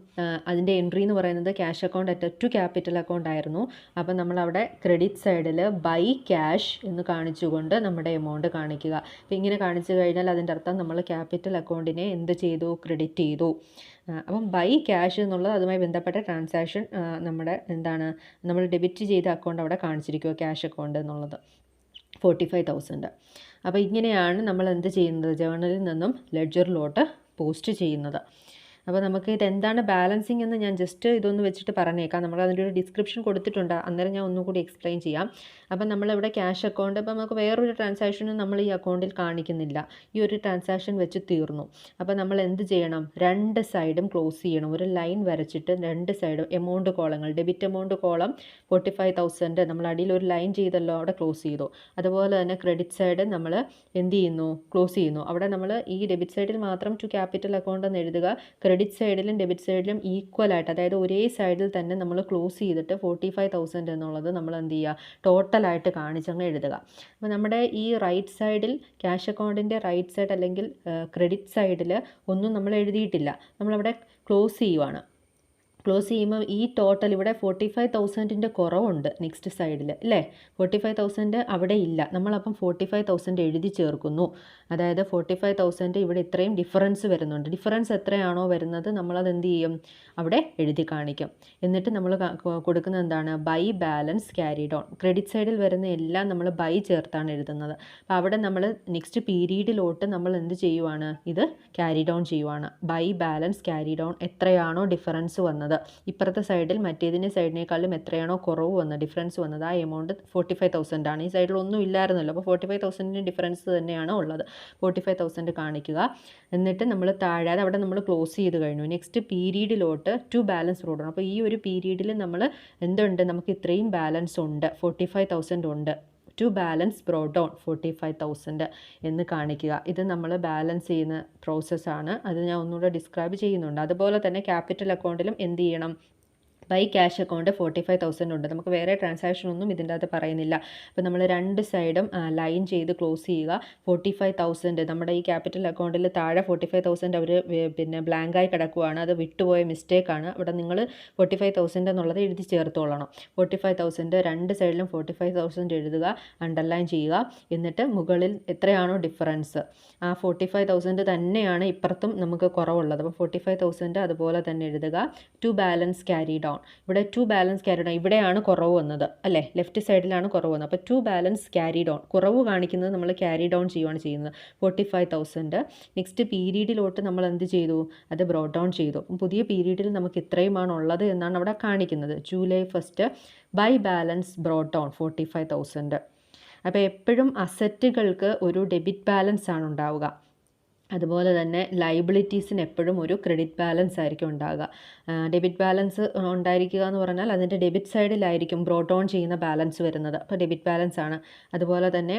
അതിൻ്റെ എൻട്രി എന്ന് പറയുന്നത് cash account at to capital account ആയിരുന്നു. അപ്പം നമ്മളവിടെ ക്രെഡിറ്റ് സൈഡിൽ ബൈ ക്യാഷ് എന്ന് കാണിച്ചുകൊണ്ട് നമ്മുടെ എമൗണ്ട് കാണിക്കുക. അപ്പോൾ ഇങ്ങനെ കാണിച്ചു കഴിഞ്ഞാൽ അതിൻ്റെ അർത്ഥം നമ്മൾ ക്യാപിറ്റൽ അക്കൗണ്ടിനെ എന്ത് ചെയ്തു? ക്രെഡിറ്റ് ചെയ്തു. അപ്പം ബൈ ക്യാഷ് എന്നുള്ളത് അതുമായി ബന്ധപ്പെട്ട ട്രാൻസാക്ഷൻ നമ്മുടെ എന്താണ്? നമ്മൾ ഡെബിറ്റ് ചെയ്ത അക്കൗണ്ട് അവിടെ കാണിച്ചിരിക്കുക, ക്യാഷ് അക്കൗണ്ട് എന്നുള്ളത് 45,000. അപ്പോൾ ഇങ്ങനെയാണ് നമ്മൾ എന്ത് ചെയ്യുന്നത്? ജേർണലിൽ നിന്നും ലെഡ്ജറിലോട്ട് പോസ്റ്റ് ചെയ്യുന്നത്. അപ്പോൾ നമുക്ക് ഇതെന്താണ് ബാലൻസിങ് എന്ന് ഞാൻ ജസ്റ്റ് ഇതൊന്ന് വെച്ചിട്ട് പറഞ്ഞേക്കാം. നമ്മൾ അതിൻ്റെ ഒരു ഡിസ്ക്രിപ്ഷൻ കൊടുത്തിട്ടുണ്ട്. അന്നേരം ഞാൻ ഒന്നും കൂടി എക്സ്പ്ലെയിൻ ചെയ്യാം. അപ്പം നമ്മളിവിടെ ക്യാഷ് അക്കൗണ്ട്, അപ്പം നമുക്ക് വേറൊരു ട്രാൻസാക്ഷനും നമ്മൾ ഈ അക്കൗണ്ടിൽ കാണിക്കുന്നില്ല. ഈ ഒരു ട്രാൻസാക്ഷൻ വെച്ച് തീർന്നു. അപ്പോൾ നമ്മൾ എന്ത് ചെയ്യണം? രണ്ട് സൈഡും ക്ലോസ് ചെയ്യണം. ഒരു ലൈൻ വരച്ചിട്ട് രണ്ട് സൈഡും എമൗണ്ട് കോളങ്ങൾ, ഡെബിറ്റ് എമൗണ്ട് കോളം 45,000 നമ്മൾ അടിയിൽ ഒരു ലൈൻ ചെയ്തല്ലോ, അവിടെ ക്ലോസ് ചെയ്തു. അതുപോലെ തന്നെ ക്രെഡിറ്റ് സൈഡ് നമ്മൾ എന്ത് ചെയ്യുന്നു? ക്ലോസ് ചെയ്യുന്നു. അവിടെ നമ്മൾ ഈ ഡെബിറ്റ് സൈഡിൽ മാത്രം ടു ക്യാപിറ്റൽ അക്കൗണ്ട് എന്ന് എഴുതുക. ക്രെഡിറ്റ് സൈഡിലും ഡെബിറ്റ് സൈഡിലും ഈക്വലായിട്ട്, അതായത് ഒരേ സൈഡിൽ തന്നെ നമ്മൾ ക്ലോസ് ചെയ്തിട്ട് 45,000 എന്നുള്ളത് നമ്മൾ എന്ത് ചെയ്യുക, ടോട്ടലായിട്ട് കാണിച്ചങ്ങ് എഴുതുക. അപ്പോൾ നമ്മുടെ ഈ റൈറ്റ് സൈഡിൽ ക്യാഷ് അക്കൗണ്ടിൻ്റെ റൈറ്റ് സൈഡ് അല്ലെങ്കിൽ ക്രെഡിറ്റ് സൈഡിൽ ഒന്നും നമ്മൾ എഴുതിയിട്ടില്ല, നമ്മളവിടെ ക്ലോസ് ചെയ്യുവാണ്. ക്ലോസ് ചെയ്യുമ്പോൾ ഈ ടോട്ടൽ ഇവിടെ 45,000 കുറവുണ്ട് നെക്സ്റ്റ് സൈഡിൽ അല്ലേ. 45,000 അവിടെ ഇല്ല, നമ്മളപ്പം 45,000 എഴുതി ചേർക്കുന്നു. അതായത് 45,000 ഇവിടെ ഇത്രയും ഡിഫറൻസ് വരുന്നുണ്ട്. ഡിഫറൻസ് എത്രയാണോ വരുന്നത് നമ്മളത് എന്ത് ചെയ്യും, അവിടെ എഴുതി കാണിക്കും. എന്നിട്ട് നമ്മൾ കൊടുക്കുന്നത് എന്താണ്, by balance carried on. Credit സൈഡിൽ വരുന്ന എല്ലാം നമ്മൾ ബൈ ചേർത്താണ് എഴുതുന്നത്. അപ്പോൾ അവിടെ നമ്മൾ നെക്സ്റ്റ് പീരീഡിലോട്ട് നമ്മൾ എന്ത് ചെയ്യുവാണ്, ഇത് ക്യാരിഡ് ഓൺ ചെയ്യുവാണ്. ബൈ ബാലൻസ് ക്യാരിഡ് ഓൺ, എത്രയാണോ ഡിഫറൻസ് വന്നത് ഇപ്പുറത്തെ സൈഡിൽ മറ്റേതിൻ്റെ സൈഡിനേക്കാളും എത്രയാണോ കുറവ് വന്നത്, ഡിഫറൻസ് വന്നത്, ആ എമൗണ്ട് 45,000 ആണ്. ഈ സൈഡിൽ ഒന്നും ഇല്ലായിരുന്നല്ലോ, അപ്പോൾ 45,000 ഡിഫറൻസ് തന്നെയാണ് ഉള്ളത്. 45,000 കാണിക്കുക. എന്നിട്ട് നമ്മൾ താഴെ അവിടെ നമ്മൾ ക്ലോസ് ചെയ്ത് കഴിഞ്ഞു. നെക്സ്റ്റ് പീരീഡിലോട്ട് ടു ബാലൻസ് റോഡാണ്. അപ്പോൾ ഈ ഒരു പീരീഡിൽ നമ്മൾ എന്തുണ്ട്, നമുക്ക് ഇത്രയും ബാലൻസ് ഉണ്ട്, 45,000 ഉണ്ട്. ടു ബാലൻസ് ബ്രോട്ട് ഡൗൺ 45,000 എന്ന് കാണിക്കുക. ഇത് നമ്മൾ ബാലൻസ് ചെയ്യുന്ന പ്രോസസ്സാണ്, അത് ഞാൻ ഒന്നുകൂടെ ഡിസ്ക്രൈബ് ചെയ്യുന്നുണ്ട്. അതുപോലെ തന്നെ ക്യാപിറ്റൽ അക്കൗണ്ടിലും എന്ത് ചെയ്യണം, ബൈ ക്യാഷ് അക്കൗണ്ട് 45,000 ഉണ്ട്. നമുക്ക് വേറെ ട്രാൻസാക്ഷൻ ഒന്നും ഇതിൻ്റെ അകത്ത് പറയുന്നില്ല. അപ്പോൾ നമ്മൾ രണ്ട് സൈഡും ലൈൻ ചെയ്ത് ക്ലോസ് ചെയ്യുക. 45,000 നമ്മുടെ ഈ ക്യാപിറ്റൽ അക്കൗണ്ടിൽ താഴെ 45,000 അവർ പിന്നെ ബ്ലാങ്കായി കിടക്കുവാണ്, അത് വിട്ടുപോയ മിസ്റ്റേക്കാണ്. അവിടെ നിങ്ങൾ 45,000 എന്നുള്ളത് എഴുതി ചേർത്തോളണം. 45,000 രണ്ട് സൈഡിലും 45,000 എഴുതുക, അണ്ടർലൈൻ ചെയ്യുക. എന്നിട്ട് മുകളിൽ എത്രയാണോ ഡിഫറൻസ് ആ 45,000 തന്നെയാണ് ഇപ്പുറത്തും നമുക്ക് കുറവുള്ളത്. അപ്പോൾ 45,000 അതുപോലെ തന്നെ എഴുതുക. ടു ബാലൻസ് ക്യാരി ഡൗൺ, ഇവിടെ ടു ബാലൻസ് ക്യാരി ഡൗൺ, ഇവിടെയാണ് കുറവ് വന്നത് അല്ലേ, ലെഫ്റ്റ് സൈഡിലാണ് കുറവ് വന്നത്. അപ്പോൾ ടു ബാലൻസ് ക്യാരി ഡൗൺ, കുറവ് കാണിക്കുന്നത് നമ്മൾ ക്യാരി ഡൗൺ ചെയ്യുകയാണ് ചെയ്യുന്നത്. 45,000 നെക്സ്റ്റ് പീരീഡിലോട്ട് നമ്മൾ എന്ത് ചെയ്തു, അത് ബ്രോട്ട് ഡൗൺ ചെയ്തു. പുതിയ പീരീഡിൽ നമുക്ക് ഇത്രയുമാണ് ഉള്ളത് എന്നാണ് അവിടെ കാണിക്കുന്നത്. July 1 by balance brought down 45,000. അപ്പോൾ എപ്പോഴും അസറ്റുകൾക്ക് ഒരു ഡെബിറ്റ് ബാലൻസ് ആണ് ഉണ്ടാവുക. അതുപോലെ തന്നെ ലൈബിലിറ്റീസിന് എപ്പോഴും ഒരു ക്രെഡിറ്റ് ബാലൻസ് ആയിരിക്കും ഉണ്ടാകുക. ഡെബിറ്റ് ബാലൻസ് ഉണ്ടായിരിക്കുക എന്ന് പറഞ്ഞാൽ അതിൻ്റെ ഡെബിറ്റ് സൈഡിലായിരിക്കും ബ്രോട്ട് ഓൺ ചെയ്യുന്ന ബാലൻസ് വരുന്നത്. അപ്പോൾ ഡെബിറ്റ് ബാലൻസ് ആണ്. അതുപോലെ തന്നെ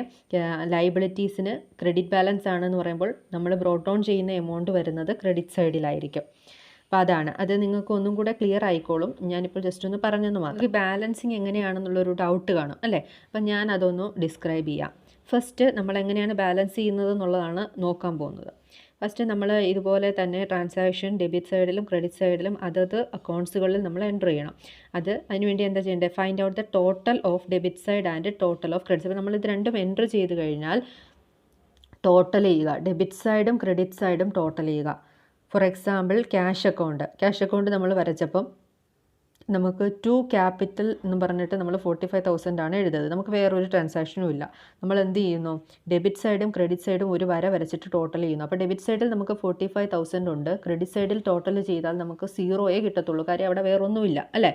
ലൈബിലിറ്റീസിന് ക്രെഡിറ്റ് ബാലൻസ് ആണെന്ന് പറയുമ്പോൾ നമ്മൾ ബ്രോട്ട് ഓൺ ചെയ്യുന്ന എമൗണ്ട് വരുന്നത് ക്രെഡിറ്റ് സൈഡിലായിരിക്കും. അപ്പോൾ അതാണ്, അത് നിങ്ങൾക്ക് ഒന്നും കൂടെ ക്ലിയർ ആയിക്കോളും. ഞാനിപ്പോൾ ജസ്റ്റ് ഒന്ന് പറഞ്ഞെന്ന് മാത്രം. ഈ ബാലൻസിങ് എങ്ങനെയാണെന്നുള്ളൊരു ഡൗട്ട് കാണും അല്ലേ. അപ്പം ഞാൻ അതൊന്ന് ഡിസ്ക്രൈബ് ചെയ്യാം. ഫസ്റ്റ് നമ്മൾ എങ്ങനെയാണ് ബാലൻസ് ചെയ്യുന്നത് എന്നുള്ളതാണ് നോക്കാൻ പോകുന്നത്. ഫസ്റ്റ് നമ്മൾ ഇതുപോലെ തന്നെ ട്രാൻസാക്ഷൻ ഡെബിറ്റ് സൈഡിലും ക്രെഡിറ്റ് സൈഡിലും അതത് അക്കൗണ്ട്സുകളിൽ നമ്മൾ എൻ്റർ ചെയ്യണം. അതിനുവേണ്ടി എന്താ ചെയ്യേണ്ടത്, find out the total of debit side and total of credit. അപ്പോൾ നമ്മൾ ഇത് രണ്ടും എൻ്റർ ചെയ്ത് കഴിഞ്ഞാൽ ടോട്ടൽ ചെയ്യുക, ഡെബിറ്റ് സൈഡും ക്രെഡിറ്റ് സൈഡും ടോട്ടൽ ചെയ്യുക. ഫോർ എക്സാമ്പിൾ ക്യാഷ് അക്കൗണ്ട് നമ്മൾ വരച്ചപ്പം നമുക്ക് ടു ക്യാപിറ്റൽ എന്ന് പറഞ്ഞിട്ട് നമ്മൾ 45,000 ആണ് എഴുതുന്നത്. നമുക്ക് വേറൊരു ട്രാൻസാക്ഷനും ഇല്ല. നമ്മൾ എന്ത് ചെയ്യുന്നു, ഡെബിറ്റ് സൈഡും ക്രെഡിറ്റ് സൈഡും ഒരു വര വരച്ചിട്ട് ടോട്ടൽ ചെയ്യുന്നു. അപ്പോൾ ഡെബിറ്റ് സൈഡിൽ നമുക്ക് 45,000 ഉണ്ട്, ക്രെഡിറ്റ് സൈഡിൽ ടോട്ടൽ ചെയ്താൽ നമുക്ക് 0 കിട്ടത്തുള്ളൂ, കാര്യം അവിടെ വേറൊന്നുമില്ല അല്ലേ.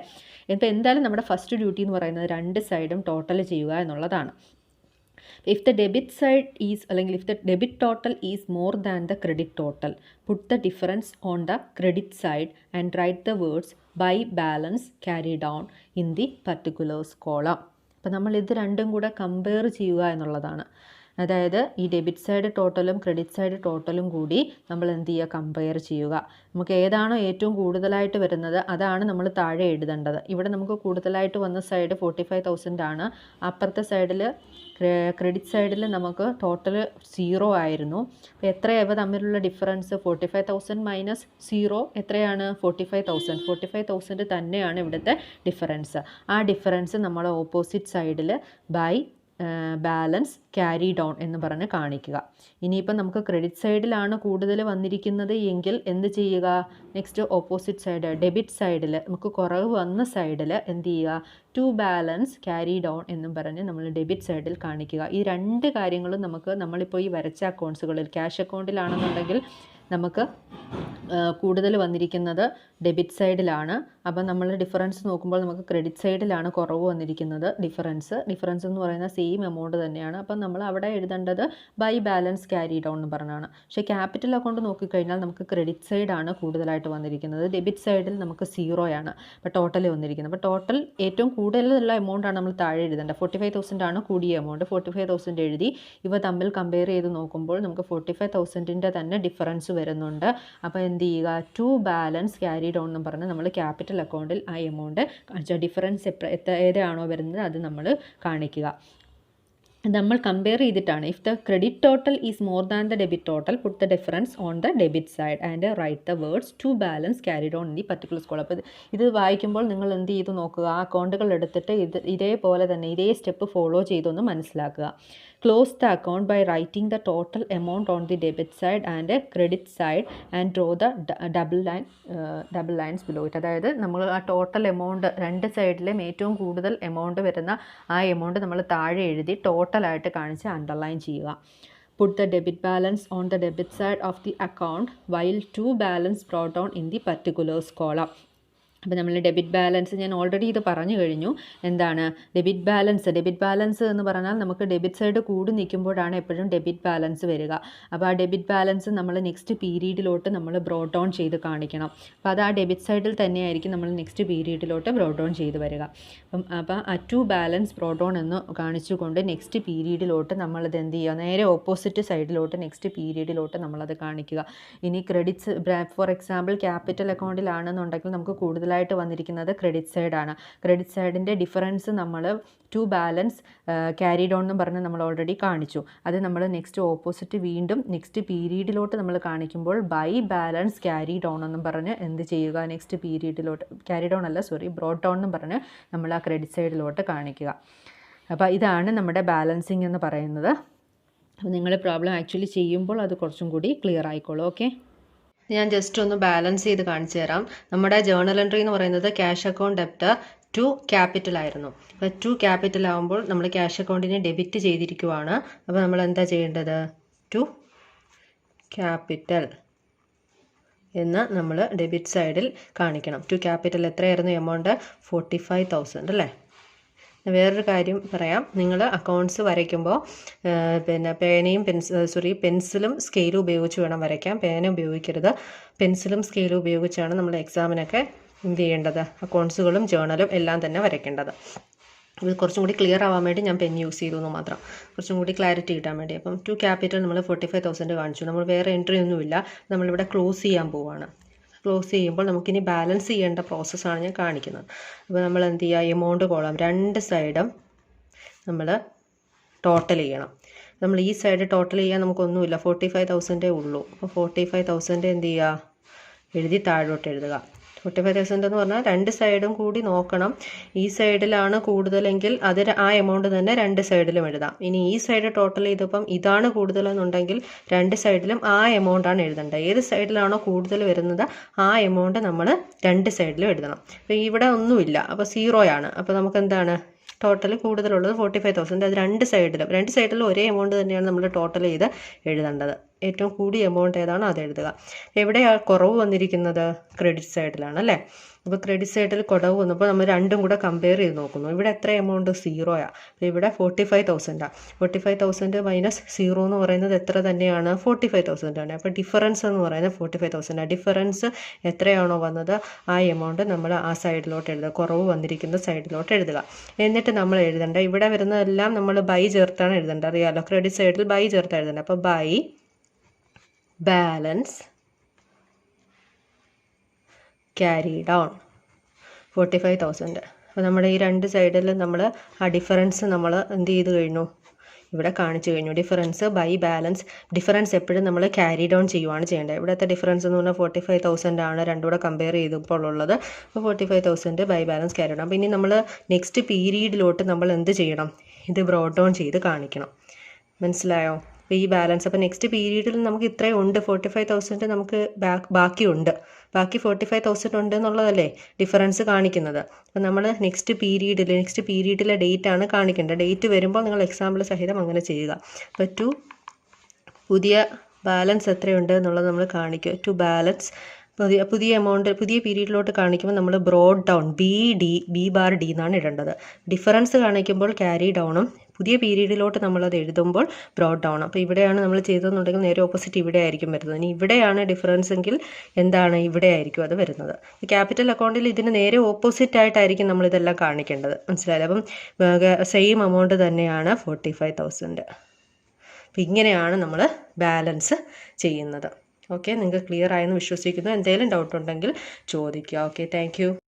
ഇപ്പോൾ എന്തായാലും നമ്മുടെ ഫസ്റ്റ് ഡ്യൂട്ടി എന്ന് പറയുന്നത് രണ്ട് സൈഡും ടോട്ടൽ ചെയ്യുക എന്നുള്ളതാണ്. If the debit side is അല്ലെങ്കിൽ if the debit total is more than the credit total, put the difference on the credit side and write the words by balance carry down in the particulars column. അപ്പോൾ നമ്മൾ ഇത് രണ്ടും കൂടെ compare ചെയ്യുക എന്നുള്ളതാണ്. അതായത് ഈ ഡെബിറ്റ് സൈഡ് ടോട്ടലും ക്രെഡിറ്റ് സൈഡ് ടോട്ടലും കൂടി നമ്മൾ എന്ത് ചെയ്യുക, കമ്പയർ ചെയ്യുക. നമുക്ക് ഏതാണോ ഏറ്റവും കൂടുതലായിട്ട് വരുന്നത് അതാണ് നമ്മൾ താഴെ എഴുതേണ്ടത്. ഇവിടെ നമുക്ക് കൂടുതലായിട്ട് വന്ന സൈഡ് 45,000 ആണ്. അപ്പുറത്തെ സൈഡിൽ ക്രെഡിറ്റ് സൈഡിൽ നമുക്ക് ടോട്ടൽ 0 ആയിരുന്നു. അപ്പോൾ എത്രയാവ തമ്മിലുള്ള ഡിഫറൻസ്, 45,000 മൈനസ് 0 എത്രയാണ്, 45,000 തന്നെയാണ് ഇവിടുത്തെ ഡിഫറൻസ്. ആ ഡിഫറൻസ് നമ്മൾ ഓപ്പോസിറ്റ് സൈഡിൽ ബൈ ബാലൻസ് ക്യാരി ഡൗൺ എന്ന് പറഞ്ഞ് കാണിക്കുക. ഇനിയിപ്പം നമുക്ക് ക്രെഡിറ്റ് സൈഡിലാണ് കൂടുതൽ വന്നിരിക്കുന്നത് എങ്കിൽ എന്ത് ചെയ്യുക, നെക്സ്റ്റ് ഓപ്പോസിറ്റ് സൈഡ് ഡെബിറ്റ് സൈഡിൽ നമുക്ക് കുറവ് വന്ന സൈഡിൽ എന്ത് ചെയ്യുക, ടു ബാലൻസ് ക്യാരി ഡൗൺ എന്നും പറഞ്ഞ് നമ്മൾ ഡെബിറ്റ് സൈഡിൽ കാണിക്കുക. ഈ രണ്ട് കാര്യങ്ങളും നമ്മളിപ്പോൾ ഈ വരച്ച അക്കൗണ്ട്സുകളിൽ ക്യാഷ് അക്കൗണ്ടിലാണെന്നുണ്ടെങ്കിൽ നമുക്ക് കൂടുതൽ വന്നിരിക്കുന്നത് ഡെബിറ്റ് സൈഡിലാണ്. അപ്പം നമ്മൾ ഡിഫറൻസ് നോക്കുമ്പോൾ നമുക്ക് ക്രെഡിറ്റ് സൈഡിലാണ് കുറവ് വന്നിരിക്കുന്നത്. ഡിഫറൻസ് എന്ന് പറയുന്ന സെയിം എമൗണ്ട് തന്നെയാണ്. അപ്പം നമ്മൾ അവിടെ എഴുതേണ്ടത് ബൈ ബാലൻസ് ക്യാരി ഡൗൺ എന്ന് പറഞ്ഞാണ്. പക്ഷേ ക്യാപിറ്റൽ അക്കൗണ്ട് നോക്കിക്കഴിഞ്ഞാൽ നമുക്ക് ക്രെഡിറ്റ് സൈഡാണ് കൂടുതലായിട്ട് വന്നിരിക്കുന്നത്, ഡെബിറ്റ് സൈഡിൽ നമുക്ക് 0 ആണ് അപ്പോൾ ടോട്ടൽ വന്നിരിക്കുന്നത്. അപ്പോൾ ടോട്ടൽ ഏറ്റവും കൂടുതലുള്ള എമൗണ്ടാണ് നമ്മൾ താഴെ എഴുതേണ്ടത്. 45,000 ആണ് കൂടിയ എമൗണ്ട്, 45,000 എഴുതി. ഇവ തമ്മിൽ കമ്പയർ ചെയ്ത് നോക്കുമ്പോൾ നമുക്ക് 45,000 തന്നെ ഡിഫറൻസ് വരുന്നുണ്ട്. അപ്പോൾ എന്ത് ചെയ്യുക, ടു ബാലൻസ് ക്യാരിഡ് ഓൺ എന്ന് പറഞ്ഞ് നമ്മൾ ക്യാപിറ്റൽ അക്കൗണ്ടിൽ ആ എമൗണ്ട് കാണിച്ചാൽ ഡിഫറൻസ് ഏതാണോ വരുന്നത് അത് നമ്മൾ കാണിക്കുക. നമ്മൾ കമ്പയർ ചെയ്തിട്ടാണ്. If the credit total is more than the debit total put the difference on the debit side and write the words to balance carried on the particular school. അപ്പോൾ ഇത് വായിക്കുമ്പോൾ നിങ്ങൾ എന്ത് ചെയ്ത് നോക്കുക, ആ അക്കൗണ്ടുകൾ എടുത്തിട്ട് ഇതേപോലെ തന്നെ ഇതേ സ്റ്റെപ്പ് ഫോളോ ചെയ്തൊന്ന് മനസ്സിലാക്കുക. Close the account by writing the total amount on the debit side and credit side and draw the double lines below it. അതായത് നമ്മൾ ആ ടോട്ടൽ എമൗണ്ട് രണ്ട് സൈഡിലും ഏറ്റവും കൂടുതൽ എമൗണ്ട് വരുന്ന ആ എമൗണ്ട് നമ്മൾ താഴെ എഴുതി ടോട്ടലായിട്ട് കാണിച്ച് അണ്ടർലൈൻ ചെയ്യുക. Put the debit balance on the debit side of the account while to balance brought down in the particulars column. അപ്പോൾ നമ്മൾ ഡെബിറ്റ് ബാലൻസ് ഞാൻ ഓൾറെഡി ഇത് പറഞ്ഞു കഴിഞ്ഞു. എന്താണ് ഡെബിറ്റ് ബാലൻസ് എന്ന് പറഞ്ഞാൽ നമുക്ക് ഡെബിറ്റ് സൈഡ് കൂടി നിൽക്കുമ്പോഴാണ് എപ്പോഴും ഡെബിറ്റ് ബാലൻസ് വരിക. അപ്പോൾ ആ ഡെബിറ്റ് ബാലൻസ് നമ്മൾ നെക്സ്റ്റ് പീരീഡിലോട്ട് നമ്മൾ ബ്രോട്ട് ഡൗൺ ചെയ്ത് കാണിക്കണം. അപ്പോൾ അത് ആ ഡെബിറ്റ് സൈഡിൽ തന്നെയായിരിക്കും നമ്മൾ നെക്സ്റ്റ് പീരീഡിലോട്ട് ബ്രോട്ട് ഡൗൺ ചെയ്ത് വരിക. അപ്പോൾ ആ ടു ബാലൻസ് ബ്രോട്ട് ഡൗൺ എന്ന് കാണിച്ചുകൊണ്ട് നെക്സ്റ്റ് പീരീഡിലോട്ട് നമ്മളത് എന്ത് ചെയ്യുക, നേരെ ഓപ്പോസിറ്റ് സൈഡിലോട്ട് നെക്സ്റ്റ് പീരീഡിലോട്ട് നമ്മളത് കാണിക്കുക. ഇനി ക്രെഡിറ്റ്സ് ഫോർ എക്സാമ്പിൾ ക്യാപിറ്റൽ അക്കൗണ്ടിലാണെന്നുണ്ടെങ്കിൽ നമുക്ക് കൂടുതലായിട്ട് വന്നിരിക്കുന്നത് ക്രെഡിറ്റ് സൈഡാണ്. ക്രെഡിറ്റ് സൈഡിൻ്റെ ഡിഫറൻസ് നമ്മൾ ടു ബാലൻസ് ക്യാരിഡ് ഓൺ എന്ന് പറഞ്ഞ് നമ്മൾ ഓൾറെഡി കാണിച്ചു. അത് നമ്മൾ നെക്സ്റ്റ് ഓപ്പോസിറ്റ് വീണ്ടും നെക്സ്റ്റ് പീരീഡിലോട്ട് നമ്മൾ കാണിക്കുമ്പോൾ ബൈ ബാലൻസ് ക്യാരിഡ് ഓൺ എന്നും പറഞ്ഞ് എന്ത് ചെയ്യുക, നെക്സ്റ്റ് പീരീഡിലോട്ട് ക്യാരിഡ് ഓൺ അല്ല ബ്രോട്ട് ഡൗൺ എന്നും പറഞ്ഞ് നമ്മൾ ആ ക്രെഡിറ്റ് സൈഡിലോട്ട് കാണിക്കുക. അപ്പോൾ ഇതാണ് നമ്മുടെ ബാലൻസിങ് എന്ന് പറയുന്നത്. അപ്പോൾ നിങ്ങൾ പ്രോബ്ലം ആക്ച്വലി ചെയ്യുമ്പോൾ അത് കുറച്ചും കൂടി ക്ലിയർ ആയിക്കോളൂ. ഓക്കെ, ഞാൻ ജസ്റ്റ് ഒന്ന് ബാലൻസ് ചെയ്ത് കാണിച്ചു തരാം. നമ്മുടെ ജേർണൽ എൻട്രി എന്ന് പറയുന്നത് cash account debtor to capital ആയിരുന്നു. അപ്പോൾ ടു ക്യാപിറ്റൽ ആകുമ്പോൾ നമ്മൾ ക്യാഷ് അക്കൗണ്ടിനെ ഡെബിറ്റ് ചെയ്തിരിക്കുവാണ്. അപ്പോൾ നമ്മൾ എന്താ ചെയ്യേണ്ടത്, ടു ക്യാപിറ്റൽ എന്ന് നമ്മൾ ഡെബിറ്റ് സൈഡിൽ കാണിക്കണം. ടു ക്യാപിറ്റൽ എത്രയായിരുന്നു എമൗണ്ട്, 45,000 അല്ലേ. വേറൊരു കാര്യം പറയാം, നിങ്ങൾ അക്കൗണ്ട്സ് വരയ്ക്കുമ്പോൾ പെൻസിലും സ്കെയിലും ഉപയോഗിച്ച് വേണം വരയ്ക്കാം. പേന ഉപയോഗിക്കരുത്. പെൻസിലും സ്കെയിലും ഉപയോഗിച്ചാണ് നമ്മൾ എക്സാമിനൊക്കെ എന്ത് ചെയ്യേണ്ടത്, അക്കൗണ്ട്സുകളും ജേർണലും എല്ലാം തന്നെ വരയ്ക്കേണ്ടത്. ഇത് കുറച്ചും കൂടി ക്ലിയർ ആവാൻ വേണ്ടി ഞാൻ പെൻ യൂസ് ചെയ്തു എന്ന് മാത്രം, കുറച്ചും കൂടി ക്ലാരിറ്റി കിട്ടാൻ വേണ്ടി. അപ്പം ടു ക്യാപിറ്റൽ നമ്മൾ 45,000 കാണിച്ചു. നമ്മൾ വേറെ എൻട്രി ഒന്നുമില്ല, നമ്മളിവിടെ ക്ലോസ് ചെയ്യാൻ പോവുകയാണ്. ക്ലോസ് ചെയ്യുമ്പോൾ നമുക്കിനി ബാലൻസ് ചെയ്യേണ്ട പ്രോസസ്സാണ് ഞാൻ കാണിക്കുന്നത്. അപ്പോൾ നമ്മൾ എന്ത് ചെയ്യുക, എമൗണ്ട് കോളം രണ്ട് സൈഡും നമ്മൾ ടോട്ടൽ ചെയ്യണം. നമ്മൾ ഈ സൈഡ് ടോട്ടൽ ചെയ്യാൻ നമുക്കൊന്നുമില്ല, 45,000 ഉള്ളൂ. അപ്പോൾ 45,000 എന്ത് ചെയ്യുക, എഴുതി താഴോട്ട് എഴുതുക. 45,000 എന്ന് പറഞ്ഞാൽ രണ്ട് സൈഡും കൂടി നോക്കണം. ഈ സൈഡിലാണ് കൂടുതലെങ്കിൽ അത് ആ എമൗണ്ട് തന്നെ രണ്ട് സൈഡിലും എഴുതാം. ഇനി ഈ സൈഡ് ടോട്ടൽ ചെയ്തപ്പം ഇതാണ് കൂടുതലെന്നുണ്ടെങ്കിൽ രണ്ട് സൈഡിലും ആ എമൗണ്ടാണ് എഴുതേണ്ടത്. ഏത് സൈഡിലാണോ കൂടുതൽ വരുന്നത് ആ എമൗണ്ട് നമ്മൾ രണ്ട് സൈഡിലും എഴുതണം. അപ്പോൾ ഇവിടെ ഒന്നുമില്ല, അപ്പോൾ 0 ആണ്. അപ്പോൾ നമുക്ക് എന്താണ് ടോട്ടൽ കൂടുതലുള്ളത് 45,000. അത് രണ്ട് സൈഡിലും ഒരേ എമൗണ്ട് തന്നെയാണ് നമ്മൾ ടോട്ടൽ ചെയ്ത് എഴുതേണ്ടത്. ഏറ്റവും കൂടിയ എമൗണ്ട് ഏതാണോ അത് എഴുതുക. എവിടെയാണ് കുറവ് വന്നിരിക്കുന്നത്, ക്രെഡിറ്റ് സൈഡിലാണ് അല്ലേ. അപ്പോൾ ക്രെഡിറ്റ് സൈഡിൽ കുറവ് വന്നപ്പോൾ നമ്മൾ രണ്ടും കൂടെ കമ്പയർ ചെയ്ത് നോക്കുന്നു. ഇവിടെ എത്ര എമൗണ്ട്, 0 അപ്പോൾ ഇവിടെ 45,000. 45,000 മൈനസ് 0 എന്ന് പറയുന്നത് എത്ര തന്നെയാണ്, 45,000 ആണ്. അപ്പോൾ ഡിഫറൻസ് എന്ന് പറയുന്നത് 45,000. ഡിഫറൻസ് എത്രയാണോ വന്നത് ആ എമൗണ്ട് നമ്മൾ ആ സൈഡിലോട്ട് എഴുതുക, കുറവ് വന്നിരിക്കുന്ന സൈഡിലോട്ട് എഴുതുക. എന്നിട്ട് നമ്മൾ എഴുതേണ്ട ഇവിടെ വരുന്നതെല്ലാം നമ്മൾ ബൈ ചേർത്താണ് എഴുതേണ്ടത്, അറിയാമല്ലോ. ക്രെഡിറ്റ് സൈഡിൽ ബൈ ചേർത്ത് എഴുതേണ്ടത്. അപ്പോൾ ബൈ ബാലൻസ് ക്യാരിഡ് ഓൺ 45,000. അപ്പോൾ നമ്മുടെ ഈ രണ്ട് സൈഡിലും നമ്മൾ ആ ഡിഫറൻസ് നമ്മൾ എന്ത് ചെയ്ത് കഴിഞ്ഞു, ഇവിടെ കാണിച്ചു കഴിഞ്ഞു. ഡിഫറൻസ് ബൈ ബാലൻസ്, ഡിഫറൻസ് എപ്പോഴും നമ്മൾ ക്യാരിഡ് ഓൺ ചെയ്യുവാണ് ചെയ്യേണ്ടത്. ഇവിടുത്തെ ഡിഫറൻസ് എന്ന് പറഞ്ഞാൽ 45,000 ആണ് രണ്ടും കൂടെ കമ്പയർ ചെയ്തപ്പോൾ ഉള്ളത്. അപ്പോൾ 45,000 ബൈ ബാലൻസ് ക്യാരിഡ് ഓൺ. അപ്പോൾ ഇനി നമ്മൾ നെക്സ്റ്റ് പീരീഡിലോട്ട് നമ്മൾ എന്ത് ചെയ്യണം, ഇത് ബ്രോട്ട് ഡൗൺ ചെയ്ത് കാണിക്കണം. മനസ്സിലായോ? അപ്പോൾ ഈ ബാലൻസ്, അപ്പോൾ നെക്സ്റ്റ് പീരീഡിൽ നമുക്ക് ഇത്രയും ഉണ്ട്, 45,000 നമുക്ക് ബാക്കിയുണ്ട്. ബാക്കി 45,000 ഉണ്ട് എന്നുള്ളതല്ലേ ഡിഫറൻസ് കാണിക്കുന്നത്. അപ്പോൾ നമ്മൾ നെക്സ്റ്റ് പീരീഡിലെ ഡേറ്റ് ആണ് കാണിക്കേണ്ടത്. ഡേറ്റ് വരുമ്പോൾ നിങ്ങൾ എക്സാമ്പിൾ സഹിതം അങ്ങനെ ചെയ്യുക. അപ്പോൾ ടു പുതിയ ബാലൻസ് എത്രയുണ്ട് എന്നുള്ളത് നമ്മൾ കാണിക്കുക. ടു ബാലൻസ് പുതിയ എമൗണ്ട് പുതിയ പീരീഡിലോട്ട് കാണിക്കുമ്പോൾ നമ്മൾ broad down B bar D എന്നാണ് ഇടേണ്ടത്. ഡിഫറൻസ് കാണിക്കുമ്പോൾ ക്യാരി ഡൗണും പുതിയ പീരീഡിലോട്ട് നമ്മളത് എഴുതുമ്പോൾ ബ്രോഡ് ഡൗൺ. അപ്പോൾ ഇവിടെയാണ് നമ്മൾ ചെയ്തതെന്നുണ്ടെങ്കിൽ നേരെ ഓപ്പോസിറ്റ് ഇവിടെ ആയിരിക്കും വരുന്നത്. ഇനി ഇവിടെയാണ് ഡിഫറൻസ് എങ്കിൽ എന്താണ്, ഇവിടെ ആയിരിക്കും അത് വരുന്നത്. ക്യാപിറ്റൽ അക്കൗണ്ടിൽ ഇതിന് നേരെ ഓപ്പോസിറ്റ് ആയിട്ടായിരിക്കും നമ്മളിതെല്ലാം കാണിക്കേണ്ടത്. മനസ്സിലായില്ലേ? അപ്പം സെയിം എമൗണ്ട് തന്നെയാണ് 45,000. അപ്പോൾ ഇങ്ങനെയാണ് നമ്മൾ ബാലൻസ് ചെയ്യുന്നത്. ഓക്കെ, നിങ്ങൾക്ക് ക്ലിയർ ആയെന്ന് വിശ്വസിക്കുന്നു. എന്തെങ്കിലും ഡൗട്ട് ഉണ്ടെങ്കിൽ ചോദിക്കുക. Okay, thank